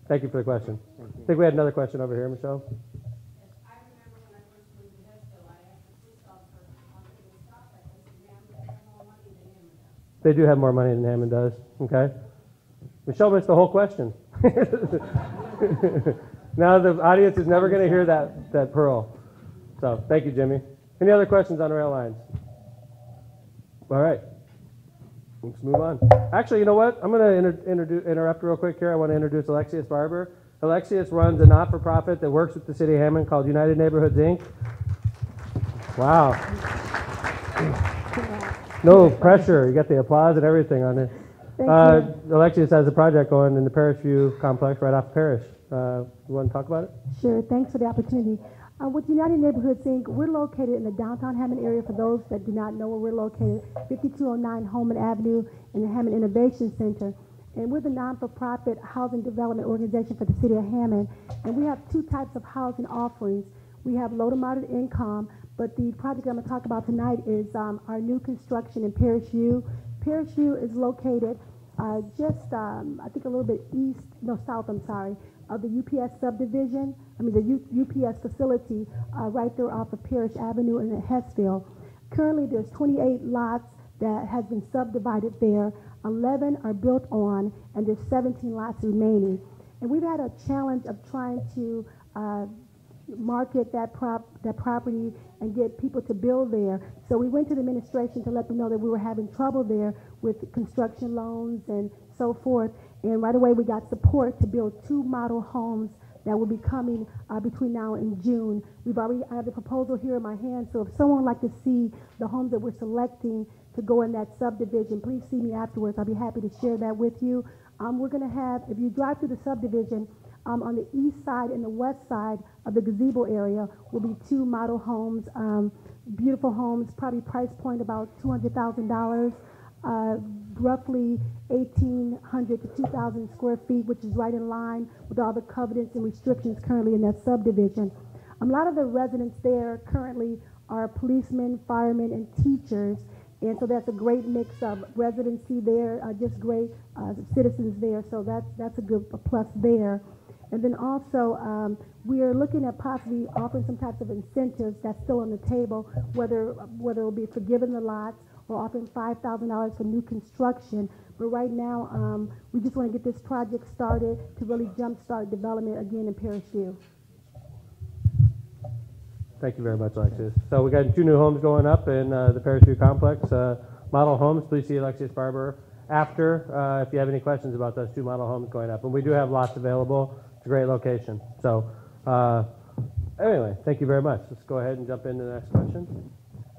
Thank you for the question. I think we had another question over here, Michelle. They do have more money than Hammond does, okay? Michelle missed the whole question. Now the audience is never going to hear that pearl. So thank you, Jimmy. Any other questions on rail lines? All right. Let's move on. Actually, you know what? I'm going to interrupt real quick here. I want to introduce Alexius Barber. Alexius runs a not-for-profit that works with the city of Hammond called United Neighborhoods, Inc. Wow. No pressure. You got the applause and everything on it. Thank you. Alexius has a project going in the Parish View complex right off Parish. You want to talk about it? Sure. Thanks for the opportunity. With United Neighborhoods, Inc., we're located in the downtown Hammond area. For those that do not know where we're located, 5209 Holman Avenue in the Hammond Innovation Center. And we're the non-for-profit housing development organization for the city of Hammond. And we have two types of housing offerings. We have low to moderate income, but the project I'm going to talk about tonight is our new construction in Parish View. Parish View is located just, I think, a little bit south, of the UPS subdivision, the UPS facility right there off of Parish Avenue in Hessville. Currently, there's 28 lots that has been subdivided there. 11 are built on, and there's 17 lots remaining. And we've had a challenge of trying to market that property and get people to build there. So we went to the administration to let them know that we were having trouble there with construction loans and so forth. And right away we got support to build 2 model homes that will be coming between now and June. I have the proposal here in my hand, so if someone would like to see the homes that we're selecting to go in that subdivision, please see me afterwards. I'll be happy to share that with you. We're going to have, if you drive through the subdivision, on the east side and the west side of the gazebo area will be 2 model homes, beautiful homes, probably price point about $200,000, roughly 1,800 to 2,000 square feet, which is right in line with all the covenants and restrictions currently in that subdivision. A lot of the residents there currently are policemen, firemen, and teachers, and so that's a great mix of residency there, just great citizens there, so that's a good plus there. And then also, we are looking at possibly offering some types of incentives that's still on the table, whether it will be forgiving the lots or offering $5,000 for new construction. But right now, we just want to get this project started to really jumpstart development again in Parish View. Thank you very much, Alexius. So we got 2 new homes going up in the Parish View complex. Model homes, please see Alexius Barber after if you have any questions about those 2 model homes going up. And we do have lots available. It's a great location. So anyway, thank you very much. Let's go ahead and jump into the next question.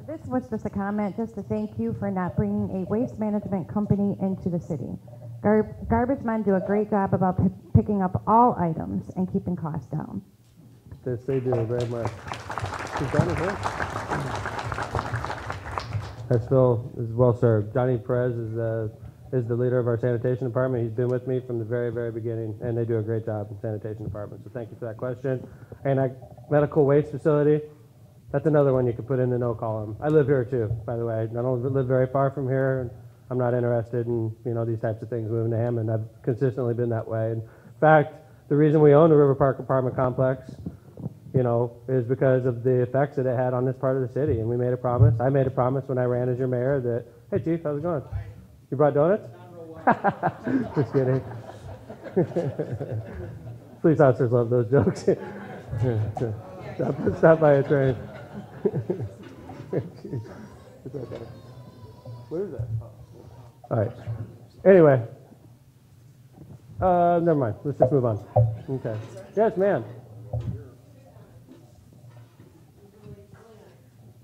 This was just a comment just to thank you for not bringing a waste management company into the city. Garbage men do a great job about picking up all items and keeping costs down. Yes, they do very much. Is Johnny here? That's Phil is well served. Johnny Perez is is the leader of our sanitation department. He's been with me from the very, very beginning, and they do a great job in sanitation department. So thank you for that question. And medical waste facility, that's another one you could put in the no column. I live here too, by the way. I don't live very far from here. I'm not interested in, these types of things moving to Hammond. I've consistently been that way. In fact, the reason we own the River Park apartment complex, is because of the effects that it had on this part of the city. And we made a promise. I made a promise when I ran as your mayor that, hey, Chief, how's it going? You brought donuts? Just kidding. Police officers love those jokes. Stop by a train. It's okay. What is that? All right. Anyway. Never mind. Let's just move on. Okay. Yes, ma'am.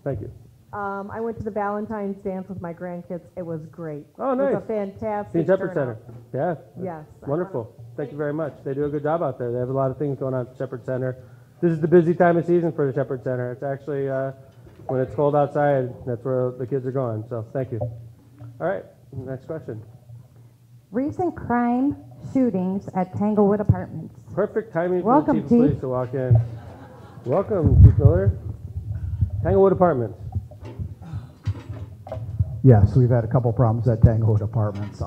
Thank you. I went to the Valentine's dance with my grandkids. It was great. Oh, nice. It was a fantastic Teen Shepherd Center. turnout. Yeah. Yes. Wonderful. Thank you very much. They do a good job out there. They have a lot of things going on at Shepherd Center. This is the busy time of season for the Shepherd Center. It's actually, when it's cold outside, that's where the kids are going. So thank you. All right. Next question. Recent crime shootings at Tanglewood Apartments. Perfect timing for Welcome, the Chief of Police to walk in. Welcome, Chief Miller. Tanglewood Apartments. Yes, we've had a couple problems at Tanglewood Apartments.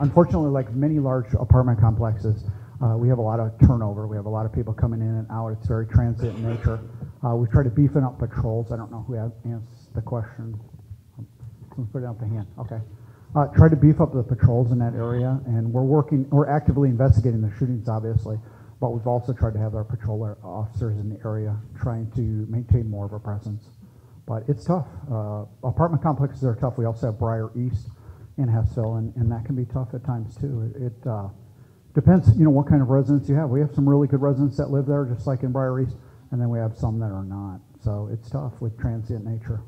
Unfortunately, like many large apartment complexes, we have a lot of turnover. We have a lot of people coming in and out. It's very transient in nature. We try to beefing up patrols. I don't know who answered the question. Someone put it up the hand. Okay. Try to beef up the patrols in that area, and we're actively investigating the shootings, obviously, but we've also tried to have our patrol officers in the area trying to maintain more of a presence. But it's tough. Apartment complexes are tough. We also have Briar East in Hessville, and that can be tough at times too. It depends, what kind of residents you have. We have some really good residents that live there, just like in Briar East, and then we have some that are not. So it's tough with transient nature.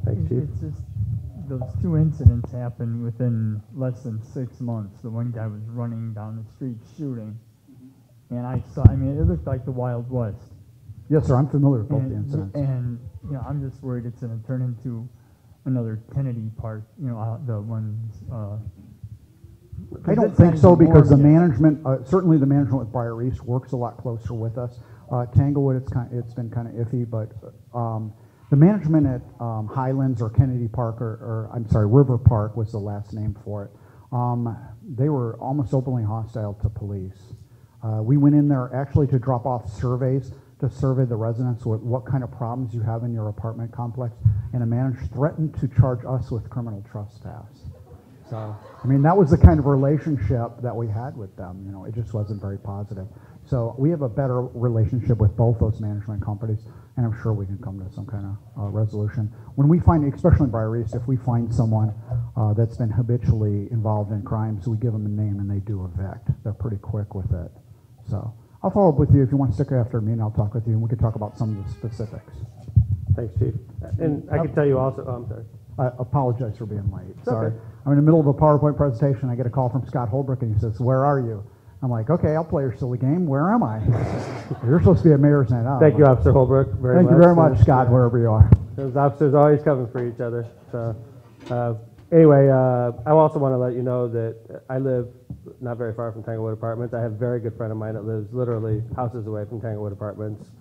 Thanks, Chief. It's just those two incidents happened within less than 6 months. The one guy was running down the street shooting, and it looked like the Wild West. Yes, sir. I'm familiar with both the incidents. And I'm just worried it's going to turn into another Kennedy Park. The ones. I don't think so, because the management, certainly the management with Briar East works a lot closer with us. Tanglewood, it's been kind of iffy, but the management at Highlands or Kennedy Park, or I'm sorry, River Park was the last name for it. They were almost openly hostile to police. We went in there actually to drop off surveys to survey the residents with what kind of problems you have in your apartment complex, and a manager threatened to charge us with criminal trespass. So, that was the kind of relationship that we had with them. It just wasn't very positive. So we have a better relationship with both those management companies, and I'm sure we can come to some kind of resolution. When we find, especially in Briar East, if we find someone that's been habitually involved in crimes, we give them a name and they do evict. They're pretty quick with it. So I'll follow up with you if you want to stick after me, and I'll talk with you, and we can talk about some of the specifics. Thanks, Chief. And I can tell you also, I'm sorry. I apologize for being late. It's Sorry. okay. I'm in the middle of a PowerPoint presentation. I get a call from Scott Holbrook, and he says, "Where are you?" I'm like, "Okay, I'll play your silly game. Where am I?" You're supposed to be at Mayor's Night Out. Thank you, Officer Holbrook, very much. Thank you very much, Scott, wherever you are. Those officers are always coming for each other. So, anyway, I also want to let you know that I live not very far from Tanglewood Apartments. I have a very good friend of mine that lives literally houses away from Tanglewood Apartments.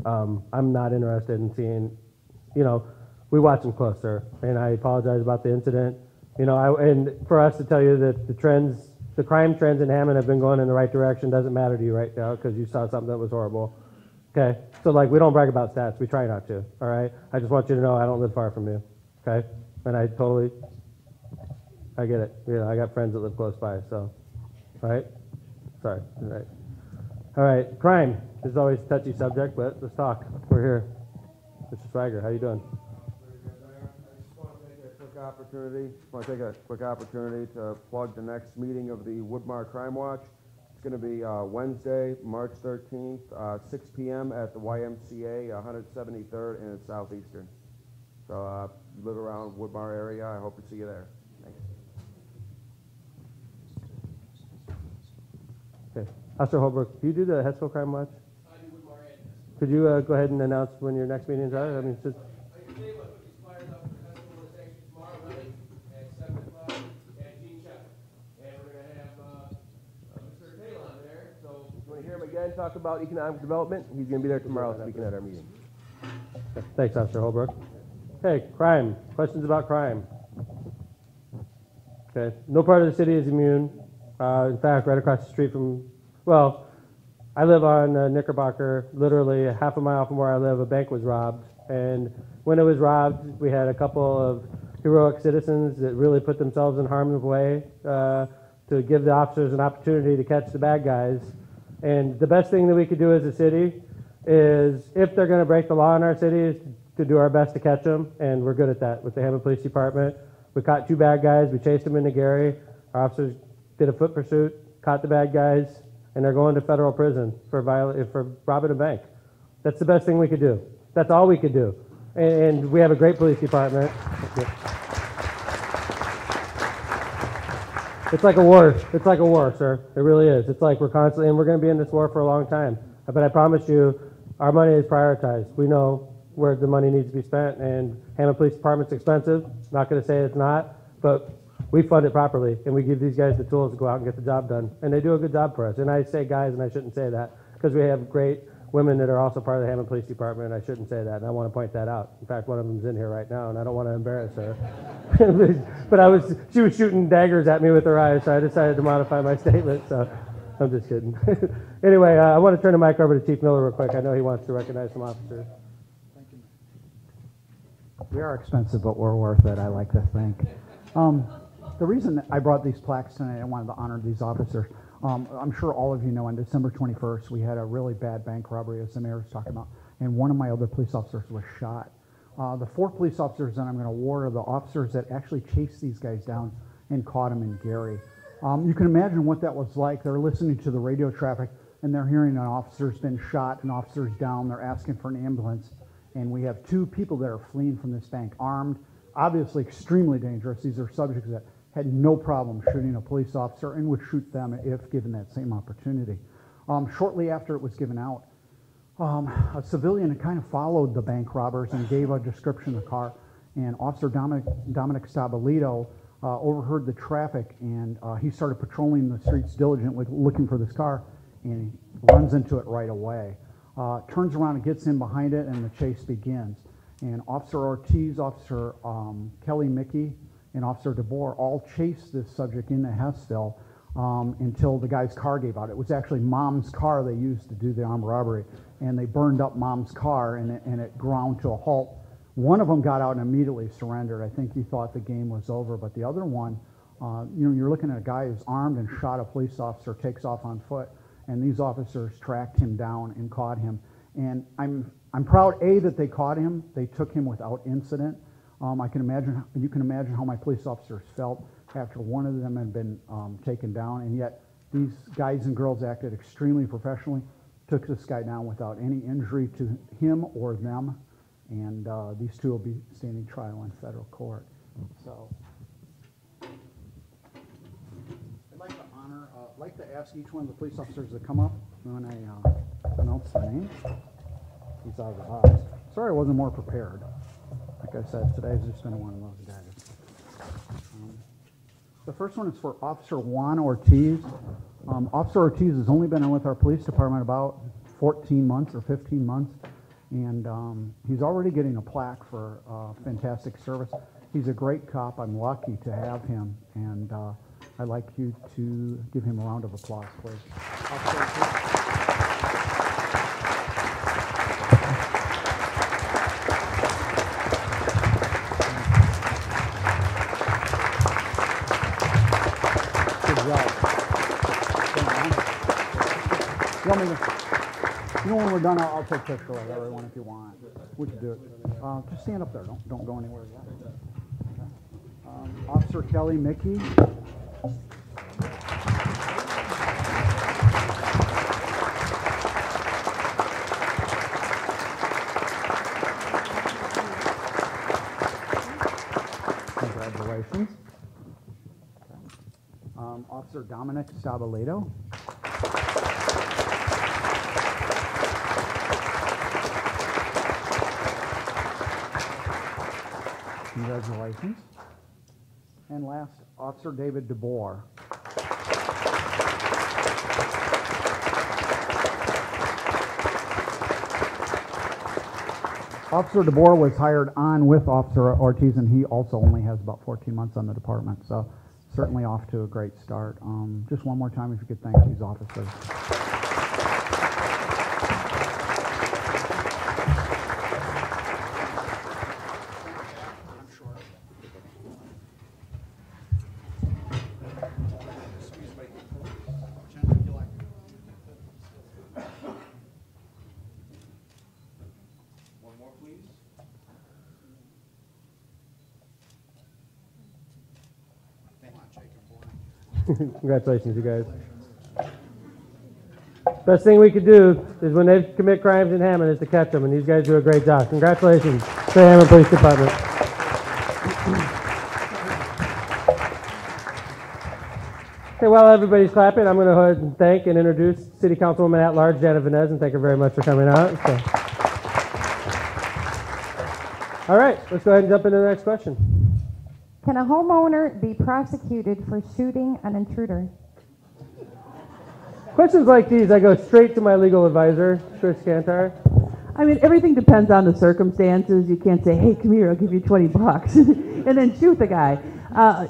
I'm not interested in seeing, we watch them closer, and I apologize about the incident. And for us to tell you that the crime trends in Hammond have been going in the right direction doesn't matter to you right now because you saw something that was horrible. Okay? So, we don't brag about stats. We try not to, all right? I just want you to know I don't live far from you, okay? And I get it. I got friends that live close by, so, all right? Sorry, all right. All right, crime is always a touchy subject, but let's talk. We're here. Mr. Swiger, how you doing? Want to take a quick opportunity to plug the next meeting of the Woodmar Crime Watch. It's going to be Wednesday, March 13th, 6 p.m. at the YMCA, 173rd and Southeastern. So you live around Woodmar area, I hope to see you there. Thanks. Okay. Officer Holbrook, do you do the Hessville Crime Watch? I do Woodmar and Hessville. Could you go ahead and announce when your next meetings are? again, talk about economic development. He's going to be there tomorrow speaking at our meeting. Thanks, Officer Holbrook. Okay, crime. Questions about crime? Okay, no part of the city is immune. In fact, right across the street from, well, I live on Knickerbocker. Literally a half a mile from where I live, a bank was robbed. And when it was robbed, we had a couple of heroic citizens that really put themselves in harm's way to give the officers an opportunity to catch the bad guys. And the best thing that we could do as a city is, if they're going to break the law in our city, is to do our best to catch them. And we're good at that with the Hammond Police Department. We caught 2 bad guys. We chased them into Gary. Our officers did a foot pursuit, caught the bad guys, and they're going to federal prison for robbing a bank. That's the best thing we could do. That's all we could do. And we have a great police department. It's like a war. It's like a war, sir. It really is. It's like we're constantly, and we're going to be in this war for a long time. But I promise you, our money is prioritized. We know where the money needs to be spent, and Hammond Police Department's expensive. Not going to say it's not, but we fund it properly, and we give these guys the tools to go out and get the job done. And they do a good job for us. And I say guys, and I shouldn't say that, because we have great women that are also part of the Hammond Police Department, and I shouldn't say that, and I want to point that out. In fact, one of them's in here right now, and I don't want to embarrass her. But she was shooting daggers at me with her eyes, so I decided to modify my statement, so I'm just kidding. Anyway, I want to turn the mic over to Chief Miller real quick. I know he wants to recognize some officers. We are expensive, but we're worth it, I like to think. The reason that I brought these plaques tonight, I wanted to honor these officers. I'm sure all of you know on December 21st, we had a really bad bank robbery, as the mayor was talking about, and one of my other police officers was shot. The 4 police officers that I'm going to award are the officers that actually chased these guys down and caught them in Gary. You can imagine what that was like. They're listening to the radio traffic, and they're hearing an officer's been shot, an officer's down, they're asking for an ambulance, and we have 2 people that are fleeing from this bank, armed, obviously extremely dangerous. These are subjects that had no problem shooting a police officer and would shoot them if given that same opportunity. Shortly after it was given out, a civilian kind of followed the bank robbers and gave a description of the car, and Officer Dominic Stabolito overheard the traffic, and he started patrolling the streets diligently looking for this car, and he runs into it right away. Turns around and gets in behind it, and the chase begins. And Officer Ortiz, Officer Kelly Mickey, and Officer DeBoer all chased this subject into Hessville until the guy's car gave out. It was actually Mom's car they used to do the armed robbery, and they burned up Mom's car, and it ground to a halt. One of them got out and immediately surrendered. I think he thought the game was over, but the other one, you're looking at a guy who's armed and shot a police officer, takes off on foot, and these officers tracked him down and caught him. And I'm proud, A, that they caught him. They took him without incident. You can imagine how my police officers felt after one of them had been taken down, and yet these guys and girls acted extremely professionally, took this guy down without any injury to him or them, and these 2 will be standing trial in federal court. So I'd like to ask each one of the police officers to come up when I announce their names. He's out of the box. Sorry I wasn't more prepared. Like I said, today's just been one of those days. The first one is for Officer Juan Ortiz. Officer Ortiz has only been with our police department about 14 months or 15 months, and he's already getting a plaque for fantastic service. He's a great cop. I'm lucky to have him, and I'd like you to give him a round of applause, please. Officer Ortiz. When we're done, I'll take a picture of everyone if you want. We can do it. Just stand up there. Don't go anywhere yet. Okay. Officer Kelly Mickey. Congratulations. Okay. Officer Dominic Stabolito. Congratulations. And last, Officer David DeBoer. Officer DeBoer was hired on with Officer Ortiz, and he also only has about 14 months on the department, so certainly off to a great start. Just one more time, if you could thank these officers. Congratulations, you guys. Best thing we could do is when they commit crimes in Hammond is to catch them, and these guys do a great job. Congratulations to the Hammond Police Department. Okay, while everybody's clapping, I'm going to go ahead and thank and introduce City Councilwoman at Large, Janet Vanez, and thank her very much for coming out. So. All right, let's go ahead and jump into the next question. Can a homeowner be prosecuted for shooting an intruder? Questions like these, I go straight to my legal advisor, Trish Cantar. I mean, everything depends on the circumstances. You can't say, hey, come here, I'll give you 20 bucks, and then shoot the guy.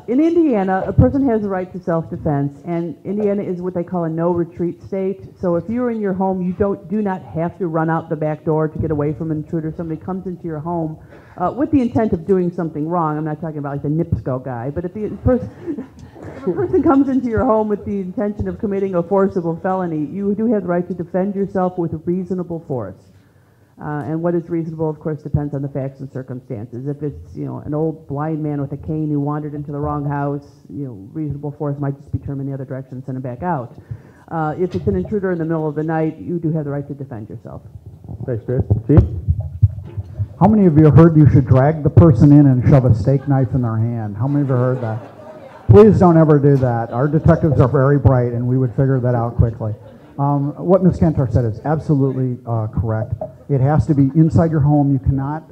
In Indiana, a person has a right to self-defense, and Indiana is what they call a no-retreat state. So if you're in your home, you do not have to run out the back door to get away from an intruder. Somebody comes into your home with the intent of doing something wrong. I'm not talking about like the NIPSCO guy, but if a person comes into your home with the intention of committing a forcible felony, you do have the right to defend yourself with reasonable force. And what is reasonable, of course, depends on the facts and circumstances. If it's, an old blind man with a cane who wandered into the wrong house, reasonable force might just be turned in the other direction and send him back out. If it's an intruder in the middle of the night, you do have the right to defend yourself. Thanks, Chris. Chief? How many of you heard you should drag the person in and shove a steak knife in their hand? How many of you heard that? Please don't ever do that. Our detectives are very bright, and we would figure that out quickly. What Ms. Cantor said is absolutely correct. It has to be inside your home. You cannot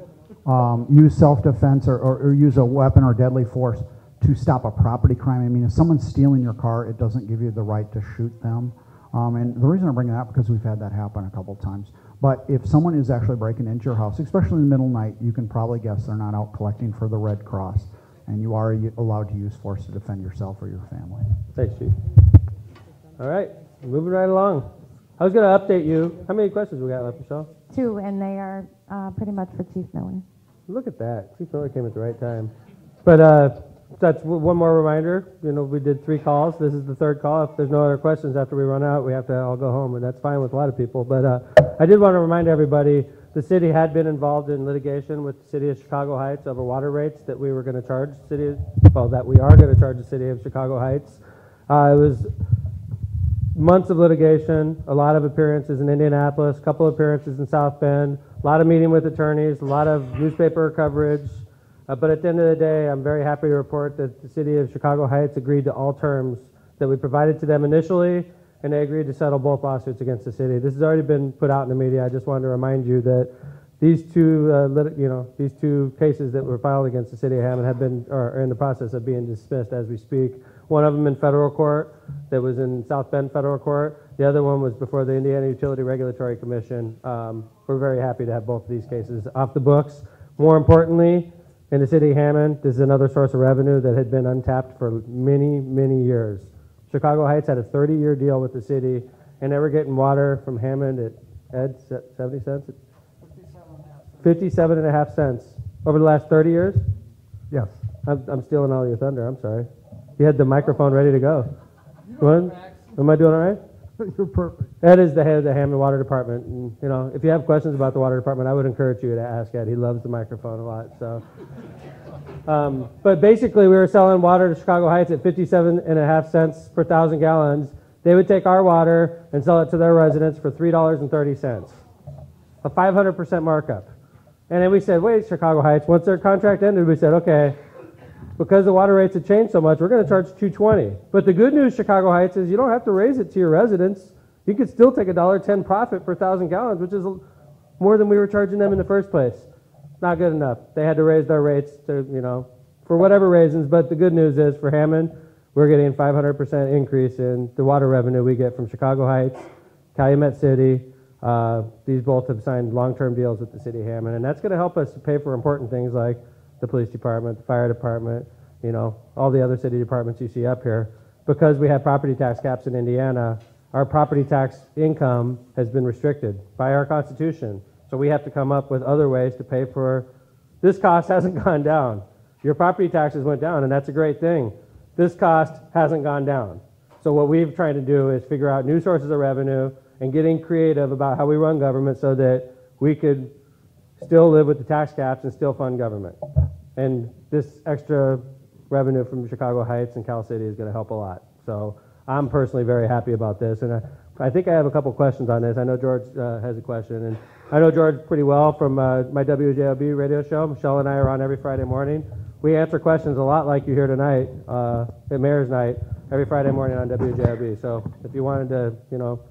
use self-defense or use a weapon or deadly force to stop a property crime. I mean, if someone's stealing your car, it doesn't give you the right to shoot them. And the reason I bring that up because we've had that happen a couple times. But if someone is actually breaking into your house, especially in the middle of the night, you can probably guess they're not out collecting for the Red Cross. And you are allowed to use force to defend yourself or your family. Thanks, Chief. All right, moving right along. I was going to update you. How many questions we got left, Michelle? 2, and they are pretty much for Chief Miller. Look at that. Chief Miller came at the right time. But that's one more reminder. We did 3 calls. This is the 3rd call. If there's no other questions after we run out, we have to all go home, and that's fine with a lot of people. But I did want to remind everybody, the city had been involved in litigation with the city of Chicago Heights over water rates that we were going to charge that we are going to charge the city of Chicago Heights. It was months of litigation, a lot of appearances in Indianapolis, a couple appearances in South Bend, a lot of meeting with attorneys, a lot of newspaper coverage. But at the end of the day, I'm very happy to report that the city of Chicago Heights agreed to all terms that we provided to them initially, and they agreed to settle both lawsuits against the city. This has already been put out in the media. I just wanted to remind you that these two cases that were filed against the city of Hammond are in the process of being dismissed as we speak. One of them in federal court that was in South Bend federal court. The other one was before the Indiana Utility Regulatory Commission. We're very happy to have both of these cases off the books. More importantly, in the city of Hammond, this is another source of revenue that had been untapped for many, many years. Chicago Heights had a 30-year deal with the city, and they were getting water from Hammond at 70 cents? 57.5 cents. Over the last 30 years? Yes. I'm stealing all your thunder, I'm sorry. You had the microphone ready to go. What? Am I doing all right? You're perfect. Ed is the head of the Hammond Water Department. And, if you have questions about the water department, I would encourage you to ask Ed. He loves the microphone a lot. So, but basically, we were selling water to Chicago Heights at 57.5 cents per 1,000 gallons. They would take our water and sell it to their residents for $3.30, a 500% markup. And then we said, wait, Chicago Heights. Once their contract ended, we said, okay, because the water rates have changed so much, we're going to charge $2.20. But the good news, Chicago Heights, is you don't have to raise it to your residents. You could still take a $1.10 profit per 1,000 gallons, which is more than we were charging them in the first place. Not good enough. They had to raise their rates to, for whatever reasons. But the good news is for Hammond, we're getting a 500% increase in the water revenue we get from Chicago Heights, Calumet City, These both have signed long-term deals with the city of Hammond, and that's going to help us pay for important things like the police department, the fire department, you know, all the other city departments you see up here. Because we have property tax caps in Indiana, our property tax income has been restricted by our Constitution. So we have to come up with other ways to pay for, this cost hasn't gone down. Your property taxes went down, and that's a great thing. This cost hasn't gone down. So what we've tried to do is figure out new sources of revenue and getting creative about how we run government so that we could still live with the tax caps and still fund government. And this extra revenue from Chicago Heights and Cal City is going to help a lot. So I'm personally very happy about this. And I think I have a couple questions on this. I know George has a question. And I know George pretty well from my WJLB radio show. Michelle and I are on every Friday morning. We answer questions a lot like you hear tonight at Mayor's Night every Friday morning on WJLB. So if you wanted to, you know,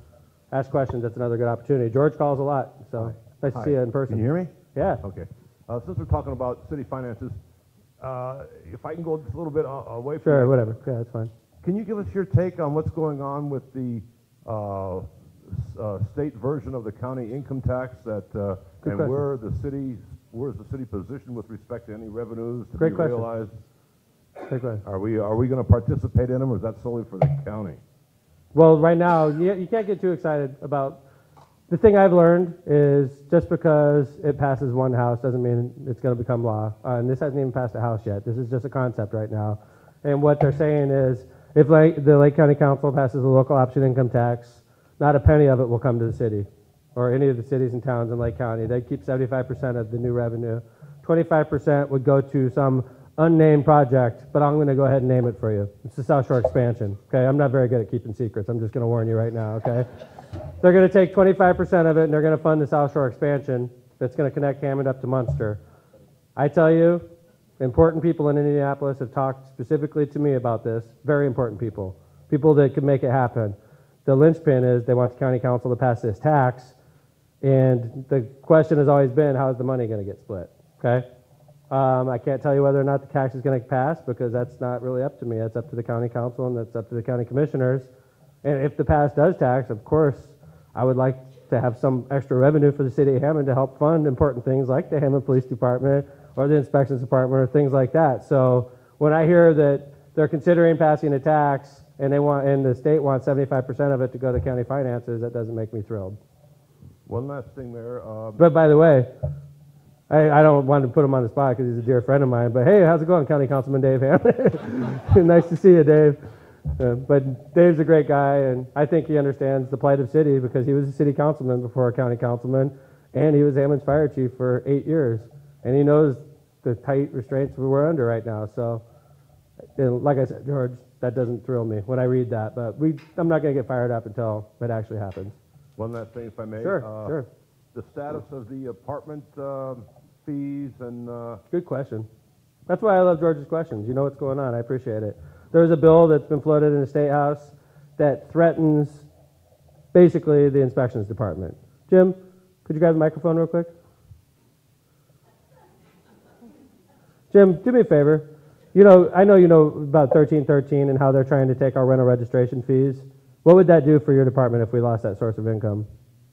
ask questions, that's another good opportunity. George calls a lot, so nice to see you in person. Can you hear me? Yeah. Okay. Since we're talking about city finances, if I can go just a little bit away from Sure, that, whatever. Yeah, that's fine. Can you give us your take on what's going on with the state version of the county income tax that and question. where's the city positioned with respect to any revenues to Great be question. realized? Great question. Are we going to participate in them, or is that solely for the county? Well, right now, you can't get too excited about. The thing I've learned is just because it passes one house doesn't mean it's going to become law. And this hasn't even passed a house yet. This is just a concept right now. And what they're saying is, if the Lake County Council passes a local option income tax, not a penny of it will come to the city or any of the cities and towns in Lake County. They keep 75% of the new revenue. 25% would go to some unnamed project, but I'm going to go ahead and name it for you. It's the South Shore expansion. Okay, I'm not very good at keeping secrets. I'm just going to warn you right now. Okay, they're going to take 25% of it and they're going to fund the South Shore expansion. That's going to connect Hammond up to Munster. I tell you, important people in Indianapolis have talked specifically to me about this. Very important people, people that could make it happen. The linchpin is they want the county council to pass this tax, and the question has always been, how is the money going to get split? Okay. I can't tell you whether or not the tax is going to pass because that's not really up to me. That's up to the county council and that's up to the county commissioners. And if the pass does tax, of course, I would like to have some extra revenue for the city of Hammond to help fund important things like the Hammond Police Department or the inspections department or things like that. So when I hear that they're considering passing a tax and the state wants 75% of it to go to county finances, that doesn't make me thrilled. One last thing there. But by the way, I don't want to put him on the spot because he's a dear friend of mine, but hey, how's it going, County Councilman Dave Hammond? Nice to see you, Dave. But Dave's a great guy, and I think he understands the plight of city because he was a city councilman before a county councilman, and he was Hammond's fire chief for 8 years, and he knows the tight restraints we're under right now. So, like I said, George, that doesn't thrill me when I read that, but I'm not going to get fired up until it actually happens. One last thing, if I may. Sure, sure. The status of the apartment fees and... Good question. That's why I love George's questions. You know what's going on. I appreciate it. There's a bill that's been floated in the State House that threatens basically the inspections department. Jim, could you grab the microphone real quick? Jim, do me a favor. You know, I know you know about 1313 and how they're trying to take our rental registration fees. What would that do for your department if we lost that source of income?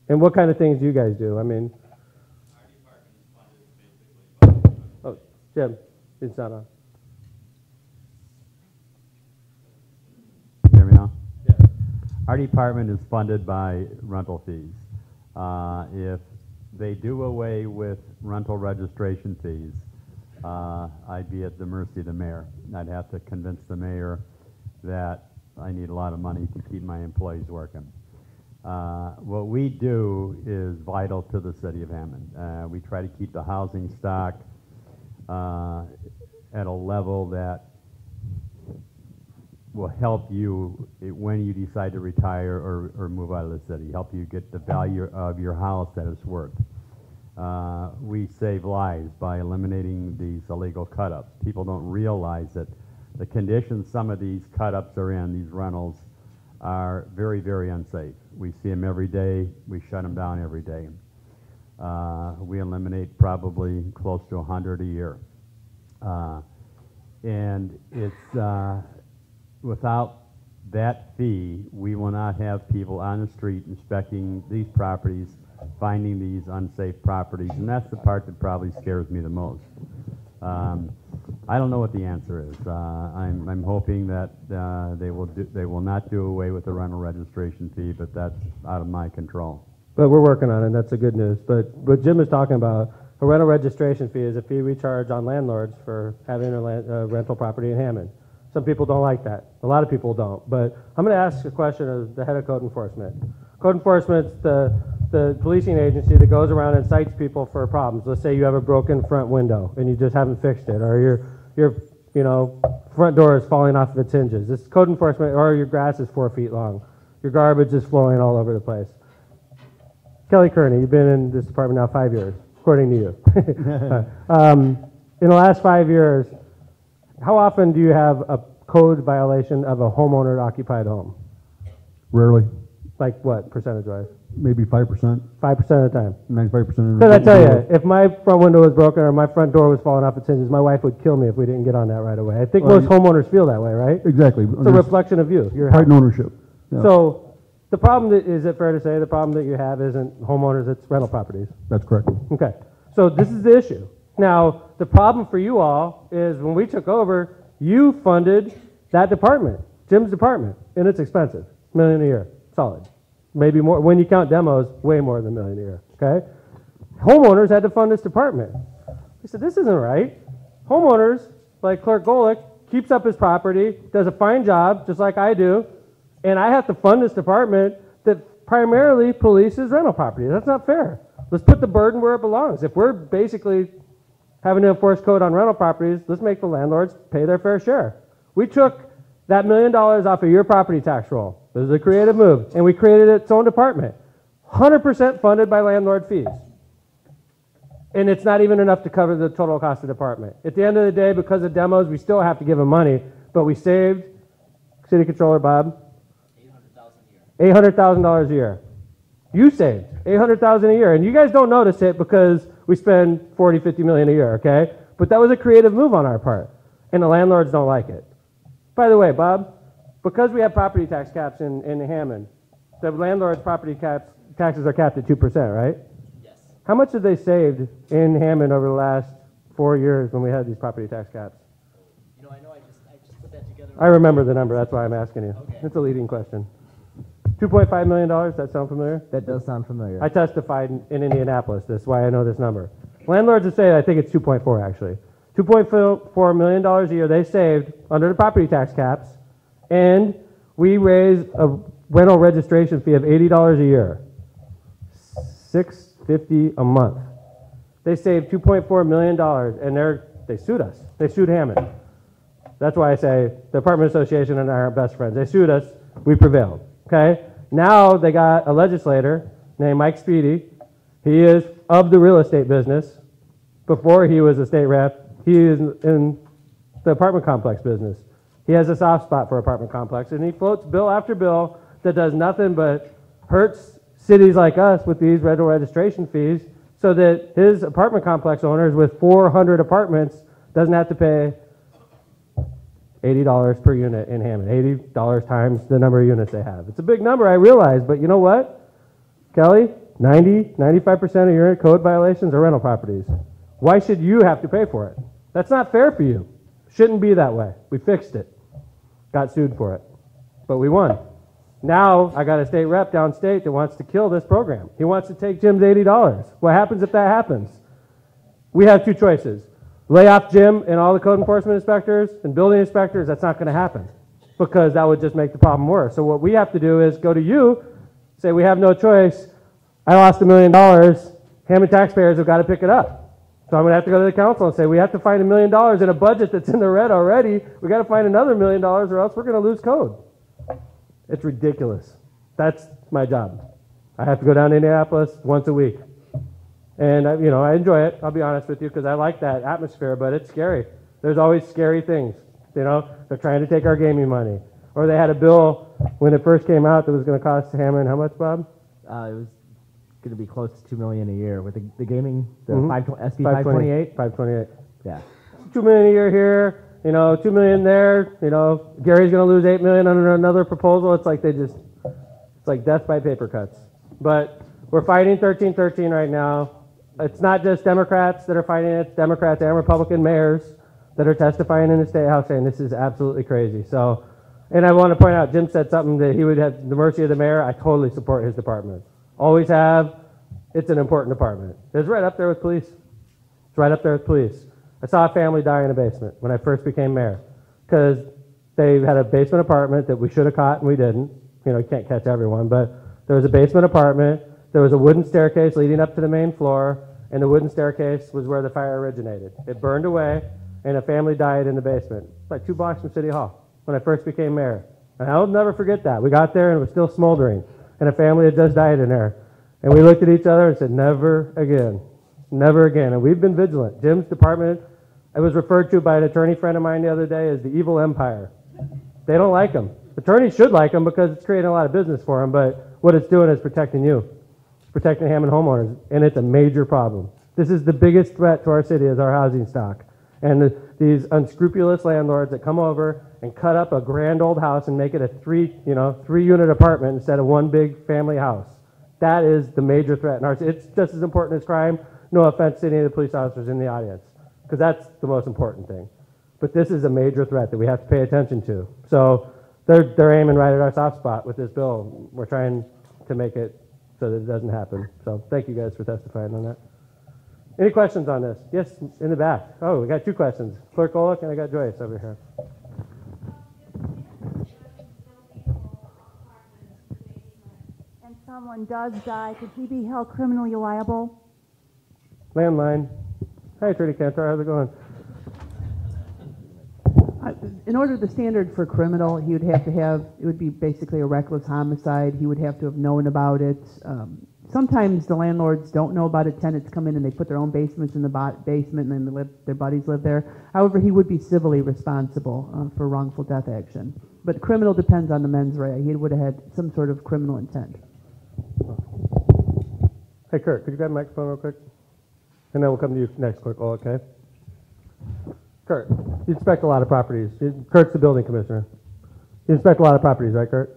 And what kind of things do you guys do? I mean, oh, Jim, it's not on. Hear me now? Yeah. Our department is funded by rental fees. If they do away with rental registration fees, I'd be at the mercy of the mayor. I'd have to convince the mayor that I need a lot of money to keep my employees working. What we do is vital to the city of Hammond. We try to keep the housing stock at a level that will help you when you decide to retire or move out of the city, help you get the value of your house that it's worth. We save lives by eliminating these illegal cut-ups. People don't realize that the conditions some of these cut-ups are in, these rentals, are very, very unsafe. We see them every day. We shut them down every day. We eliminate probably close to 100 a year. And it's without that fee, we will not have people on the street inspecting these properties, finding these unsafe properties, and that's the part that probably scares me the most. I don't know what the answer is. I'm hoping that they will not do away with the rental registration fee, but that's out of my control. But we're working on it, and that's the good news. But what Jim is talking about, a rental registration fee is a fee we charge on landlords for having a rental property in Hammond. Some people don't like that. A lot of people don't. But I'm going to ask a question of the head of code enforcement. Code enforcement's the policing agency that goes around and cites people for problems. Let's say you have a broken front window and you just haven't fixed it, or your front door is falling off of its hinges. This code enforcement, or your grass is 4 feet long. Your garbage is flowing all over the place. Kelly Kearney, you've been in this department now 5 years, according to you. In the last 5 years, how often do you have a code violation of a homeowner-occupied home? Rarely. Like what, percentage-wise? Maybe 5%. 5% of the time. 95% of the time. Because I tell you, if my front window was broken or my front door was falling off its hinges, my wife would kill me if we didn't get on that right away. I think most homeowners feel that way, right? Exactly. It's a reflection of you. Your pride and ownership. Yeah. So the problem, is it fair to say, the problem that you have isn't homeowners, it's rental properties? That's correct. Okay. So this is the issue. Now, the problem for you all is when we took over, you funded that department, Jim's department, and it's expensive. $1 million a year, solid. Maybe more, when you count demos, way more than $1 million a year, okay? Homeowners had to fund this department. We said, this isn't right. Homeowners, like Clerk Golick, keeps up his property, does a fine job, just like I do, and I have to fund this department that primarily polices rental property. That's not fair. Let's put the burden where it belongs. If we're basically having to enforce code on rental properties, let's make the landlords pay their fair share. We took that $1 million off of your property tax roll. This is a creative move, and we created its own department. 100% funded by landlord fees. And it's not even enough to cover the total cost of the department. At the end of the day, because of demos, we still have to give them money, but we saved, City Controller Bob, $800,000 a year. You saved $800,000 a year, and you guys don't notice it because we spend $40, $50 million a year, okay? But that was a creative move on our part, and the landlords don't like it. By the way, Bob, because we have property tax caps in Hammond, the landlord's property taxes are capped at 2%, right? Yes. How much have they saved in Hammond over the last 4 years when we had these property tax caps? You know, I just put that together. I remember the number, that's why I'm asking you. Okay. It's a leading question. $2.5 million, does that sound familiar? That does sound familiar. I testified in Indianapolis, that's why I know this number. Landlords would say, I think it's 2.4 actually. $2.4 million a year they saved under the property tax caps, and we raised a rental registration fee of $80 a year, $650 a month. They saved $2.4 million, and they sued us. They sued Hammond. That's why I say the Apartment Association and I are best friends. They sued us. We prevailed. Okay. Now they got a legislator named Mike Speedy. He is of the real estate business. Before he was a state rep, he is in the apartment complex business. He has a soft spot for apartment complex, and he floats bill after bill that does nothing but hurts cities like us with these rental registration fees so that his apartment complex owners with 400 apartments doesn't have to pay $80 per unit in Hammond, $80 times the number of units they have. It's a big number, I realize, but you know what, Kelly? 95% of your code violations are rental properties. Why should you have to pay for it? That's not fair for you. Shouldn't be that way. We fixed it. Got sued for it. But we won. Now I got a state rep downstate that wants to kill this program. He wants to take Jim's $80. What happens if that happens? We have two choices. Lay off Jim and all the code enforcement inspectors and building inspectors. That's not going to happen because that would just make the problem worse. So what we have to do is go to you, say we have no choice. I lost $1 million. Hammond taxpayers have got to pick it up. So I'm going to have to go to the council and say we have to find $1 million in a budget that's in the red already. We got to find another $1 million or else we're going to lose code. It's ridiculous. That's my job. I have to go down to Indianapolis once a week. And I enjoy it, I'll be honest with you, because I like that atmosphere, but it's scary. There's always scary things. They're trying to take our gaming money. Or they had a bill when it first came out that was going to cost Hammond how much, Bob? It was going to be close to $2 million a year with the gaming, the Mhm. SB 528. 528. Yeah. $2 million a year here, you know, 2 million there, you know, Gary's gonna lose 8 million under another proposal. It's like it's like death by paper cuts. But we're fighting 1313 right now. It's not just Democrats that are fighting it, it's Democrats and Republican mayors that are testifying in the State House saying this is absolutely crazy. So, and I want to point out, Jim said something that he would have the mercy of the mayor. I totally support his department. Always have. It's an important department. It's right up there with police. It's right up there with police. I saw a family die in a basement when I first became mayor because they had a basement apartment that we should have caught and we didn't. You know, you can't catch everyone, but there was a basement apartment. There was a wooden staircase leading up to the main floor, and the wooden staircase was where the fire originated. It burned away, and a family died in the basement. It's like 2 blocks from City Hall when I first became mayor. And I'll never forget that. We got there, and it was still smoldering, and a family had just died in there. And we looked at each other and said, never again, never again. And we've been vigilant. Jim's department, it was referred to by an attorney friend of mine the other day as the evil empire. They don't like them. Attorneys should like them because it's creating a lot of business for them, but what it's doing is protecting you. It's protecting Hammond homeowners, and it's a major problem. This is the biggest threat to our city is our housing stock. And these unscrupulous landlords that come over and cut up a grand old house and make it a 3-unit apartment instead of one big family house. That is the major threat in our city. It's just as important as crime. No offense to any of the police officers in the audience, because that's the most important thing. But this is a major threat that we have to pay attention to. So they're aiming right at our soft spot with this bill. We're trying to make it so that it doesn't happen. So thank you guys for testifying on that. Any questions on this? Yes, in the back. Oh, we got 2 questions. Clerk Olick and I got Joyce over here. And someone does die, could he be held criminally liable? Landline. Hi, Attorney Cantor. How's it going? In order the standard for criminal, he would have to have, it would be basically a reckless homicide. He would have to have known about it. Sometimes the landlords don't know about it. Tenants come in and they put their own basements in the basement and then their buddies live there. However, he would be civilly responsible for wrongful death action. But criminal depends on the mens rea. He would have had some sort of criminal intent. Hey, Kurt, could you grab the microphone real quick? And then we'll come to you next, Clerk Olick, okay? Kurt, you inspect a lot of properties. Kurt's the building commissioner. You inspect a lot of properties, right, Kurt?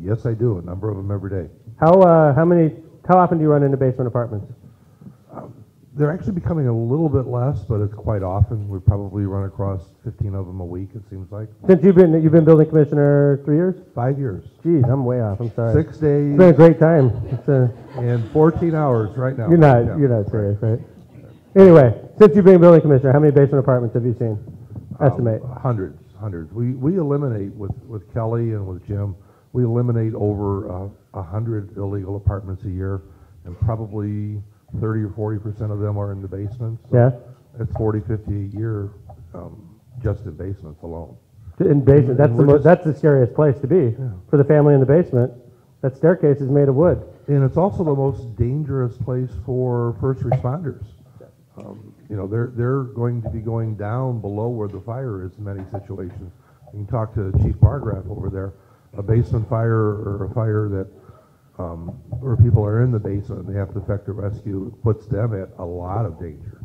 Yes, I do. A number of them every day. How often do you run into basement apartments? They're actually becoming a little bit less, but it's quite often. We probably run across 15 of them a week, it seems like. Since you've been building commissioner 3 years? 5 years. Geez, I'm way off. I'm sorry. 6 days. It's been a great time. And 14 hours right now. You're not serious, right? Anyway, since you've been building commissioner, how many basement apartments have you seen? Estimate. Hundreds. We eliminate with Kelly and with Jim. We eliminate over 100 illegal apartments a year, and probably 30 or 40% of them are in the basements. So yeah. That's 40, 50 a year just in basements alone. In basement, that's the scariest place to be for the family in the basement. That staircase is made of wood. And it's also the most dangerous place for first responders. They're going to be going down below where the fire is in many situations. You can talk to Chief Margraf over there. A basement fire or a fire that where people are in the basement and they have to effect a rescue puts them at a lot of danger,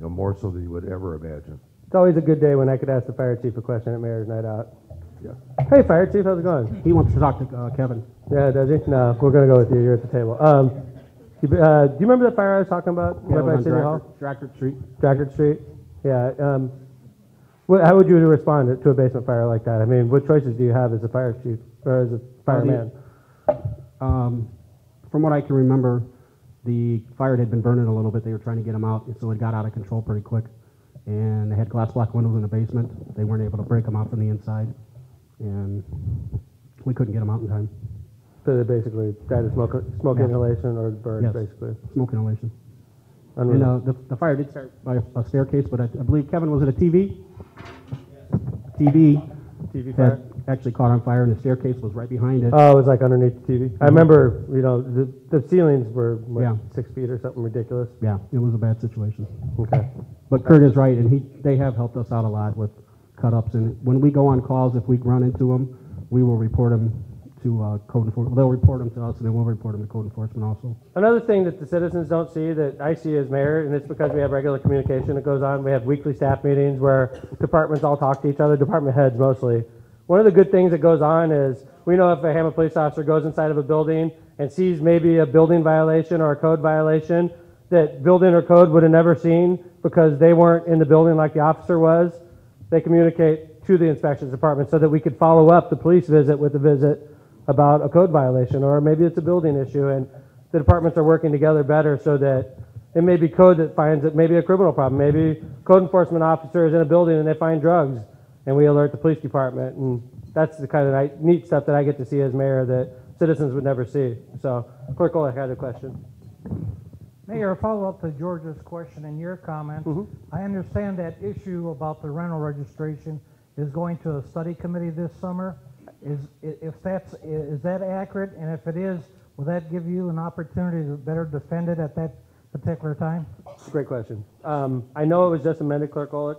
more so than you would ever imagine. It's always a good day when I could ask the fire chief a question at Mayor's Night Out. Yeah. Hey, fire chief, how's it going? He wants to talk to Kevin. Yeah, does he? No, we're going to go with you. You're at the table. Do you remember the fire I was talking about right by City Hall? Drackert Street. Drackert Street? Yeah. How would you respond to a basement fire like that? I mean, what choices do you have as a fire chief or as a fireman? From what I can remember, the fire had been burning a little bit. They were trying to get them out, so it got out of control pretty quick. And they had glass block windows in the basement. They weren't able to break them out from the inside, and we couldn't get them out in time. So they basically died of smoke inhalation or burns, basically. Smoke inhalation. Unreal. And the fire did start by a staircase, but I believe, Kevin, was it a TV? TV fire? Actually caught on fire, and the staircase was right behind it. Oh, it was like underneath the TV. I remember, the ceilings were 6 feet or something ridiculous. Yeah, it was a bad situation. Okay. But Kurt is right, and they have helped us out a lot with cut-ups. And when we go on calls, if we run into them, we will report them to code enforcement. They'll report them to us, and then we'll report them to code enforcement also. Another thing that the citizens don't see that I see as mayor, and it's because we have regular communication that goes on. We have weekly staff meetings where departments all talk to each other, department heads mostly. One of the good things that goes on is we know if a Hammond police officer goes inside of a building and sees maybe a building violation or a code violation that building or code would have never seen because they weren't in the building like the officer was, they communicate to the inspections department so that we could follow up the police visit with a visit about a code violation, or maybe it's a building issue, and the departments are working together better so that it may be code that finds it maybe a criminal problem. Maybe code enforcement officer is in a building and they find drugs, and we alert the police department, and that's the kind of neat stuff that I get to see as mayor that citizens would never see. So, Clerk Oleg had a question. Mayor, a follow-up to George's question and your comments. I understand that issue about the rental registration is going to a study committee this summer. Is that accurate? And if it is, will that give you an opportunity to better defend it at that particular time? Great question. I know it was just amended, Clerk Oleg,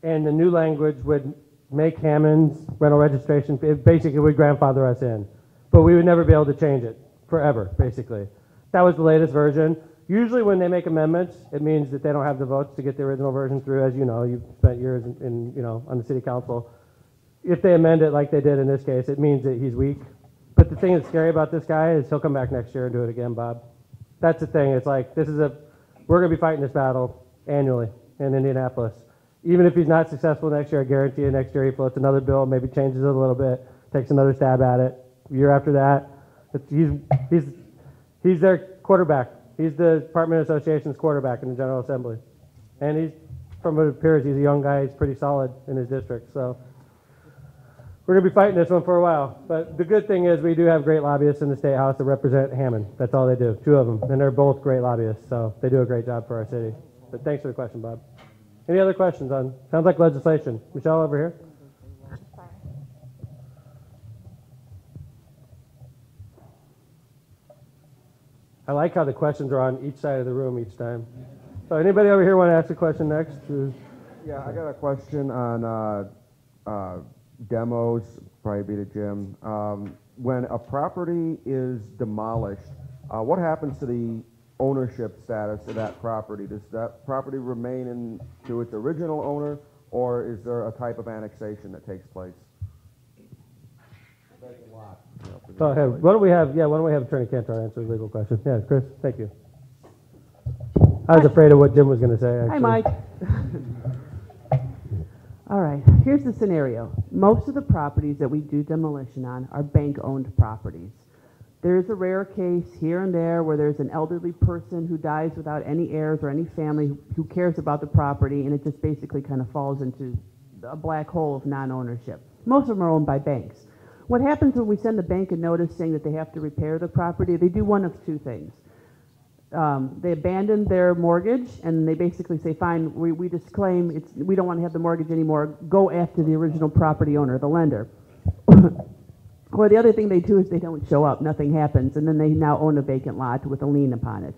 and the new language would make Hammond's rental registration, it basically would grandfather us in, but we would never be able to change it forever, basically. That was the latest version. Usually when they make amendments, it means that they don't have the votes to get the original version through. As you know, you've spent years in on the city council. If they amend it like they did in this case, it means that he's weak. But the thing that's scary about this guy is he'll come back next year and do it again, Bob. That's the thing. It's like, we're going to be fighting this battle annually in Indianapolis. Even if he's not successful next year, I guarantee you next year he floats another bill, maybe changes it a little bit, takes another stab at it. Year after that, he's their quarterback. He's the Department Association's quarterback in the General Assembly. And he's, from what it appears, he's a young guy. He's pretty solid in his district. So we're going to be fighting this one for a while. But the good thing is we do have great lobbyists in the State House that represent Hammond. That's all they do, 2 of them. And they're both great lobbyists. So they do a great job for our city. But thanks for the question, Bob. Any other questions on, sounds like legislation. Michelle over here. I like how the questions are on each side of the room each time. So anybody over here want to ask a question next? Yeah, I got a question on demos, probably be to Jim. When a property is demolished, what happens to the ownership status of that property? Does that property remain to its original owner, or is there a type of annexation that takes place? Go ahead. Why don't we have Attorney Cantor answer the legal question? Yeah, Chris, thank you. I was afraid of what Jim was going to say, actually. Hi, Mike. All right, here's the scenario. Most of the properties that we do demolition on are bank-owned properties. There's a rare case here and there where there's an elderly person who dies without any heirs or any family who cares about the property, and it just basically kind of falls into a black hole of non-ownership. Most of them are owned by banks. What happens when we send the bank a notice saying that they have to repair the property? They do one of 2 things. They abandon their mortgage, and they basically say, fine, we disclaim, we don't want to have the mortgage anymore, go after the original property owner, the lender. Or the other thing they do is they don't show up, nothing happens, and then they now own a vacant lot with a lien upon it.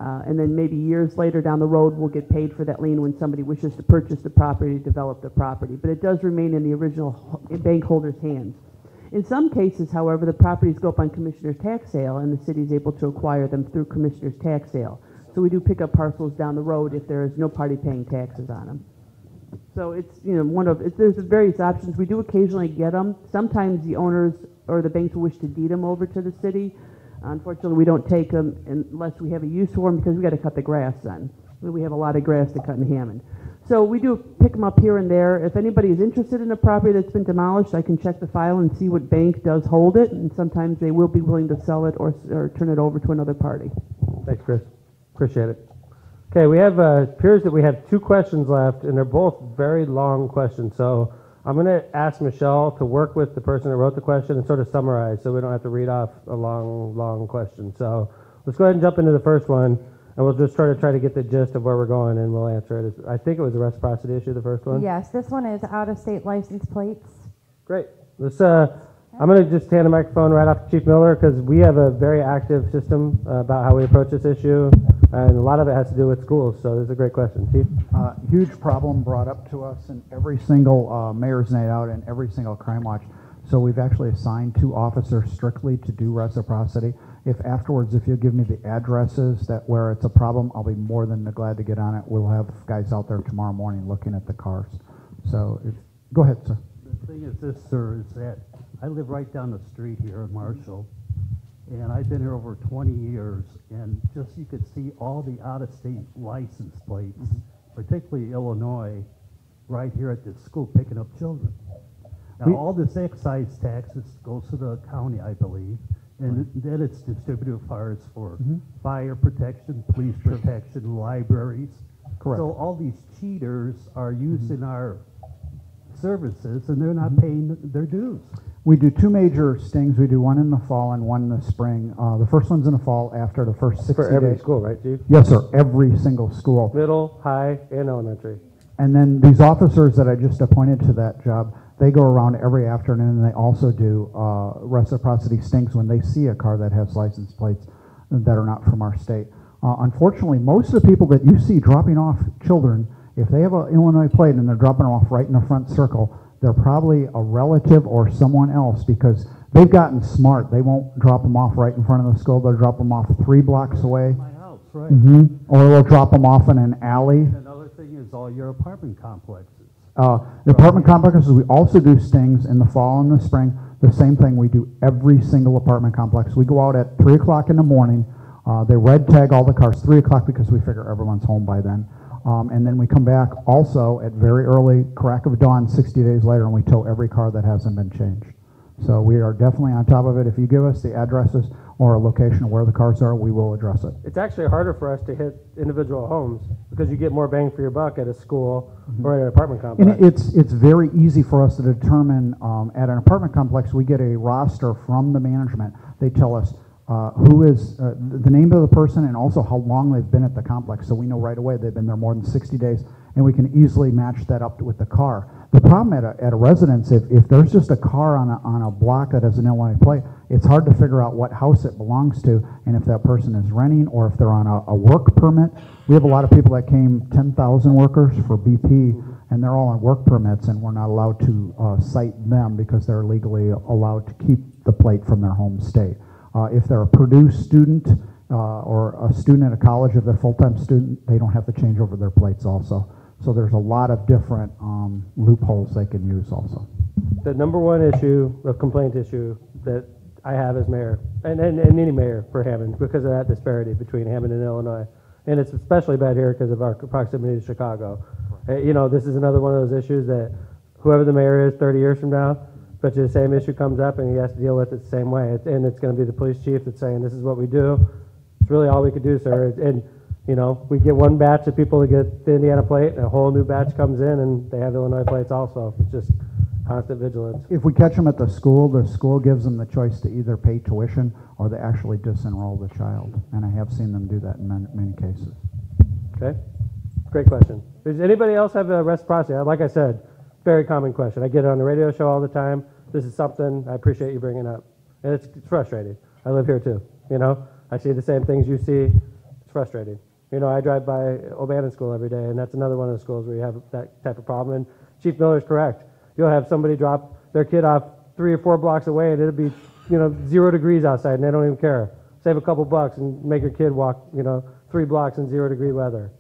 And then maybe years later down the road, we'll get paid for that lien when somebody wishes to purchase the property, develop the property. But it does remain in the original bank holder's hands. In some cases, however, the properties go up on commissioner's tax sale, and the city is able to acquire them through commissioner's tax sale. So we do pick up parcels down the road if there is no party paying taxes on them. So it's, there's various options. We do occasionally get them. Sometimes the owners or the banks wish to deed them over to the city. Unfortunately, we don't take them unless we have a use for them, because we got to cut the grass then. We have a lot of grass to cut in Hammond. So we do pick them up here and there. If anybody is interested in a property that's been demolished, I can check the file and see what bank does hold it, and sometimes they will be willing to sell it or turn it over to another party. Thanks, Chris. Appreciate it. Okay, we have, appears that we have 2 questions left, and they're both very long questions. So I'm going to ask Michelle to work with the person that wrote the question and sort of summarize so we don't have to read off a long question. So let's go ahead and jump into the first one. And we'll just try to get the gist of where we're going, and we'll answer it. I think it was a reciprocity issue, the first one? Yes, this one is out-of-state license plates. Great. Let's, I'm going to just hand the microphone right off to Chief Miller, because we have a very active system about how we approach this issue, and a lot of it has to do with schools, so this is a great question. Chief? Huge problem brought up to us in every single Mayor's Night Out and every single Crime Watch. So we've actually assigned 2 officers strictly to do reciprocity. If afterwards, if you'll give me the addresses that where it's a problem, I'll be more than glad to get on it. We'll have guys out there tomorrow morning looking at the cars. So, go ahead, sir. The thing is this, sir, is that I live right down the street here in Marshall, and I've been here over 20 years, and just you could see all the out-of-state license plates, particularly Illinois, right here at this school picking up children. Now, all this excise taxes goes to the county, I believe, and then it's distributed as far as for fire protection, police protection, libraries. Correct. So all these cheaters are using our services, and they're not paying their dues. We do 2 major stings. We do one in the fall and one in the spring. The first one's in the fall after the first 60 days. For every school, right, Chief? Yes, sir. Every single school. Middle, high, and elementary. And then these officers that I just appointed to that job, they go around every afternoon, and they also do reciprocity stings when they see a car that has license plates that are not from our state. Unfortunately, most of the people that you see dropping off children, if they have an Illinois plate and they're dropping them off right in the front circle, they're probably a relative or someone else because they've gotten smart. They won't drop them off right in front of the school. They'll drop them off 3 blocks away. My house, right. Or they'll drop them off in an alley. Another thing is all your apartment complexes. The apartment complexes, we also do stings in the fall and the spring. The same thing we do every single apartment complex. We go out at 3 o'clock in the morning. They red tag all the cars 3 o'clock because we figure everyone's home by then. And then we come back also at very early crack of dawn 60 days later, and we tow every car that hasn't been changed. So we are definitely on top of it. If you give us the addresses or a location of where the cars are, we will address it. It's actually harder for us to hit individual homes because you get more bang for your buck at a school or at an apartment complex. And it's very easy for us to determine at an apartment complex. We get a roster from the management. They tell us who is the name of the person and also how long they've been at the complex. So we know right away they've been there more than 60 days, and we can easily match that up with the car. The problem at a residence, if there's just a car on a block that has an Illinois plate, it's hard to figure out what house it belongs to and if that person is renting or if they're on a work permit. We have a lot of people that came, 10,000 workers for BP, and they're all on work permits, and we're not allowed to cite them because they're legally allowed to keep the plate from their home state. If they're a Purdue student or a student at a college, if they're a full-time student, they don't have to change over their plates also. So there's a lot of different loopholes they can use also. The number one issue, the complaint issue that I have as mayor, and any mayor for Hammond, because of that disparity between Hammond and Illinois. And it's especially bad here because of our proximity to Chicago. You know, this is another one of those issues that whoever the mayor is 30 years from now, but the same issue comes up and he has to deal with it the same way. And it's going to be the police chief that's saying, this is what we do. It's really all we could do, sir. And, you know, we get one batch of people to get the Indiana plate, and a whole new batch comes in, and they have Illinois plates also. It's just constant vigilance. If we catch them at the school gives them the choice to either pay tuition or they actually disenroll the child. And I have seen them do that in many cases. Okay, great question. Does anybody else have a reciprocity? Like I said, very common question. I get it on the radio show all the time. This is something I appreciate you bringing up. And it's frustrating. I live here too, you know. I see the same things you see. It's frustrating. You know, I drive by O'Bannon School every day, and that's another one of the schools where you have that type of problem. And Chief Miller's correct. You'll have somebody drop their kid off 3 or 4 blocks away, and it'll be, you know, 0 degrees outside, and they don't even care. Save a couple bucks and make your kid walk, you know, 3 blocks in 0-degree weather.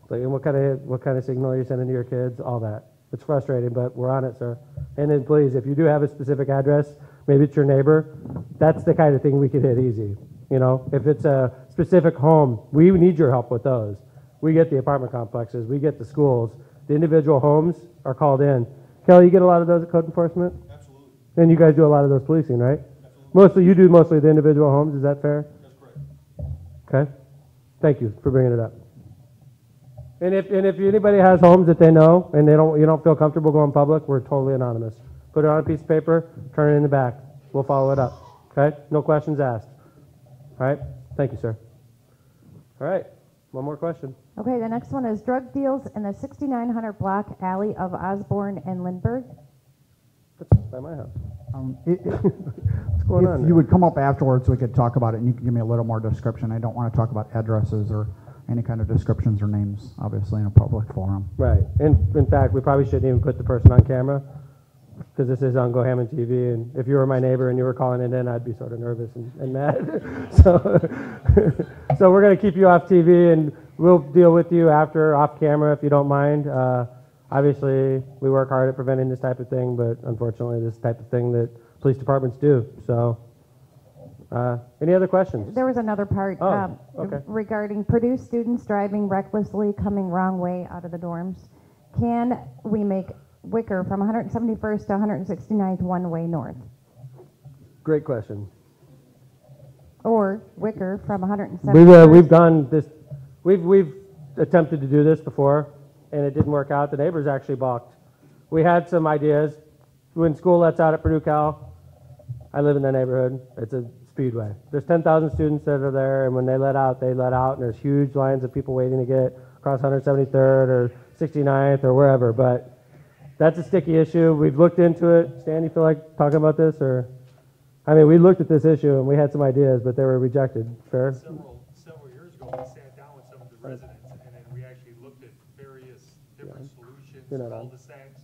Like, and what kind of signal are you sending to your kids? All that. It's frustrating, but we're on it, sir. And then please, if you do have a specific address, maybe it's your neighbor, that's the kind of thing we could hit easy. You know, if it's a specific home, we need your help with those. We get the apartment complexes, we get the schools. The individual homes are called in. Kelly, you get a lot of those at code enforcement? Absolutely. And you guys do a lot of those policing, right? Absolutely. You do mostly the individual homes, is that fair? That's correct. Okay. Thank you for bringing it up. And if anybody has homes that they know and you don't feel comfortable going public, we're totally anonymous. Put it on a piece of paper, turn it in the back. We'll follow it up. Okay? No questions asked. All right? Thank you, sir. All right. One more question. Okay, the next one is drug deals in the 6900 block alley of Osborne and Lindbergh. That's by my house. What's going on If you would come up afterwards, we could talk about it, and you can give me a little more description. I don't want to talk about addresses or any kind of descriptions or names, obviously, in a public forum. Right. And in fact, we probably shouldn't even put the person on camera. because this is on Go Hammond TV, and if you were my neighbor and you were calling it in, I'd be sort of nervous and mad. So we're going to keep you off TV, and we'll deal with you after, off camera, if you don't mind. Obviously, we work hard at preventing this type of thing, but unfortunately, this type of thing that police departments do. So, any other questions? There was another part Okay. regarding Purdue students driving recklessly coming wrong way out of the dorms. Can we make Wicker from 171st to 169th one-way north? Great question. Or Wicker from 171st? We've gone this, we've attempted to do this before, and it didn't work out. The neighbors actually balked. We had some ideas. When school lets out at Purdue Cal, I live in the neighborhood. It's a speedway. There's 10,000 students that are there, and when they let out, and there's huge lines of people waiting to get across 173rd or 69th or wherever, but that's a sticky issue. We've looked into it. Stan, you feel like talking about this, or? I mean, we looked at this issue, and we had some ideas, but they were rejected. Fair? Several years ago, we sat down with some of the residents, and then we actually looked at various different solutions, cul-de-sacs.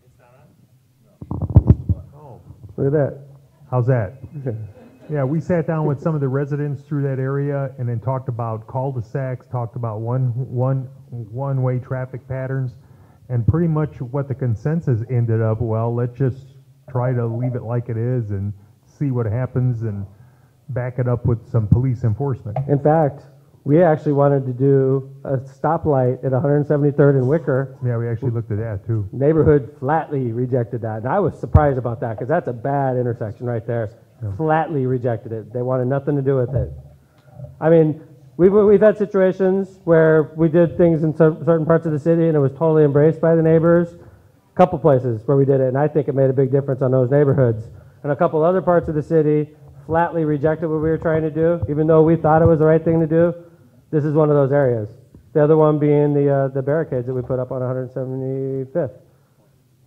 It's not on? Oh. Look at that. How's that? Yeah, we sat down with some of the residents through that area and then talked about cul-de-sacs, talked about one-way traffic patterns, and pretty much what the consensus ended up, well, let's just try to leave it like it is and see what happens and back it up with some police enforcement. In fact, we actually wanted to do a stoplight at 173rd and Wicker. Yeah, we actually looked at that too. Neighborhood flatly rejected that, and I was surprised about that because that's a bad intersection right there. Yeah. Flatly rejected it. They wanted nothing to do with it. I mean, we've had situations where we did things in certain parts of the city and it was totally embraced by the neighbors. A couple places where we did it, and I think it made a big difference on those neighborhoods. And a couple other parts of the city flatly rejected what we were trying to do, even though we thought it was the right thing to do. This is one of those areas. The other one being the barricades that we put up on 175th.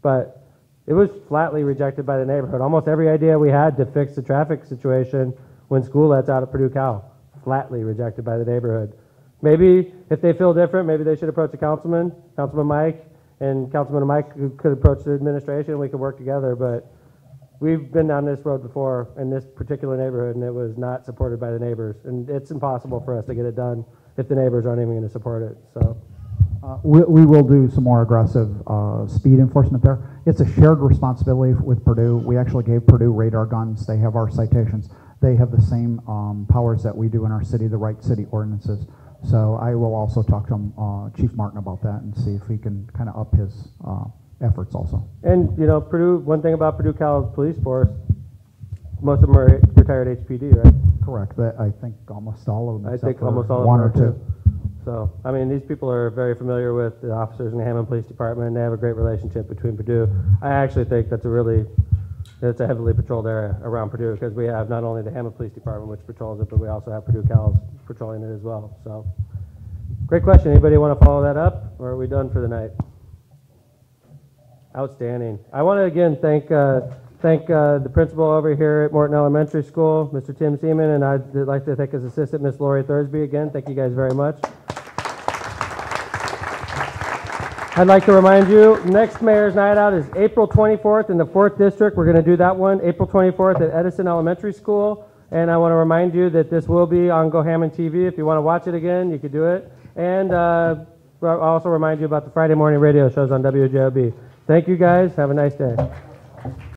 But it was flatly rejected by the neighborhood. Almost every idea we had to fix the traffic situation when school lets out at Purdue Cal, flatly rejected by the neighborhood. Maybe if they feel different, maybe they should approach a Councilman Mike, and Councilman Mike could approach the administration and we could work together. But we've been down this road before in this particular neighborhood, and it was not supported by the neighbors. And it's impossible for us to get it done if the neighbors aren't even going to support it. So. We will do some more aggressive speed enforcement there. It's a shared responsibility with Purdue. We actually gave Purdue radar guns. They have our citations. They have the same powers that we do in our city, the right city ordinances. So I will also talk to Chief Martin about that and see if he can kind of up his efforts also. And, you know, Purdue, one thing about Purdue Cal Police Force, most of them are retired HPD, right? Correct. I think almost all of them. I think almost all of them one or are two. too. So, I mean, these people are very familiar with the officers in the Hammond Police Department, and they have a great relationship between Purdue. I actually think it's a heavily patrolled area around Purdue, because we have not only the Hammond Police Department, which patrols it, but we also have Purdue Cal's patrolling it as well. So, great question. Anybody want to follow that up, or are we done for the night? Outstanding. I want to again thank the principal over here at Morton Elementary School, Mr. Tim Seaman, and I'd like to thank his assistant, Miss Lori Thursby, again. Thank you guys very much. I'd like to remind you, next Mayor's Night Out is April 24th in the 4th District. We're going to do that one, April 24th at Edison Elementary School. And I want to remind you that this will be on Go Hammond TV. If you want to watch it again, you could do it. And I'll also remind you about the Friday morning radio shows on WJOB. Thank you guys. Have a nice day.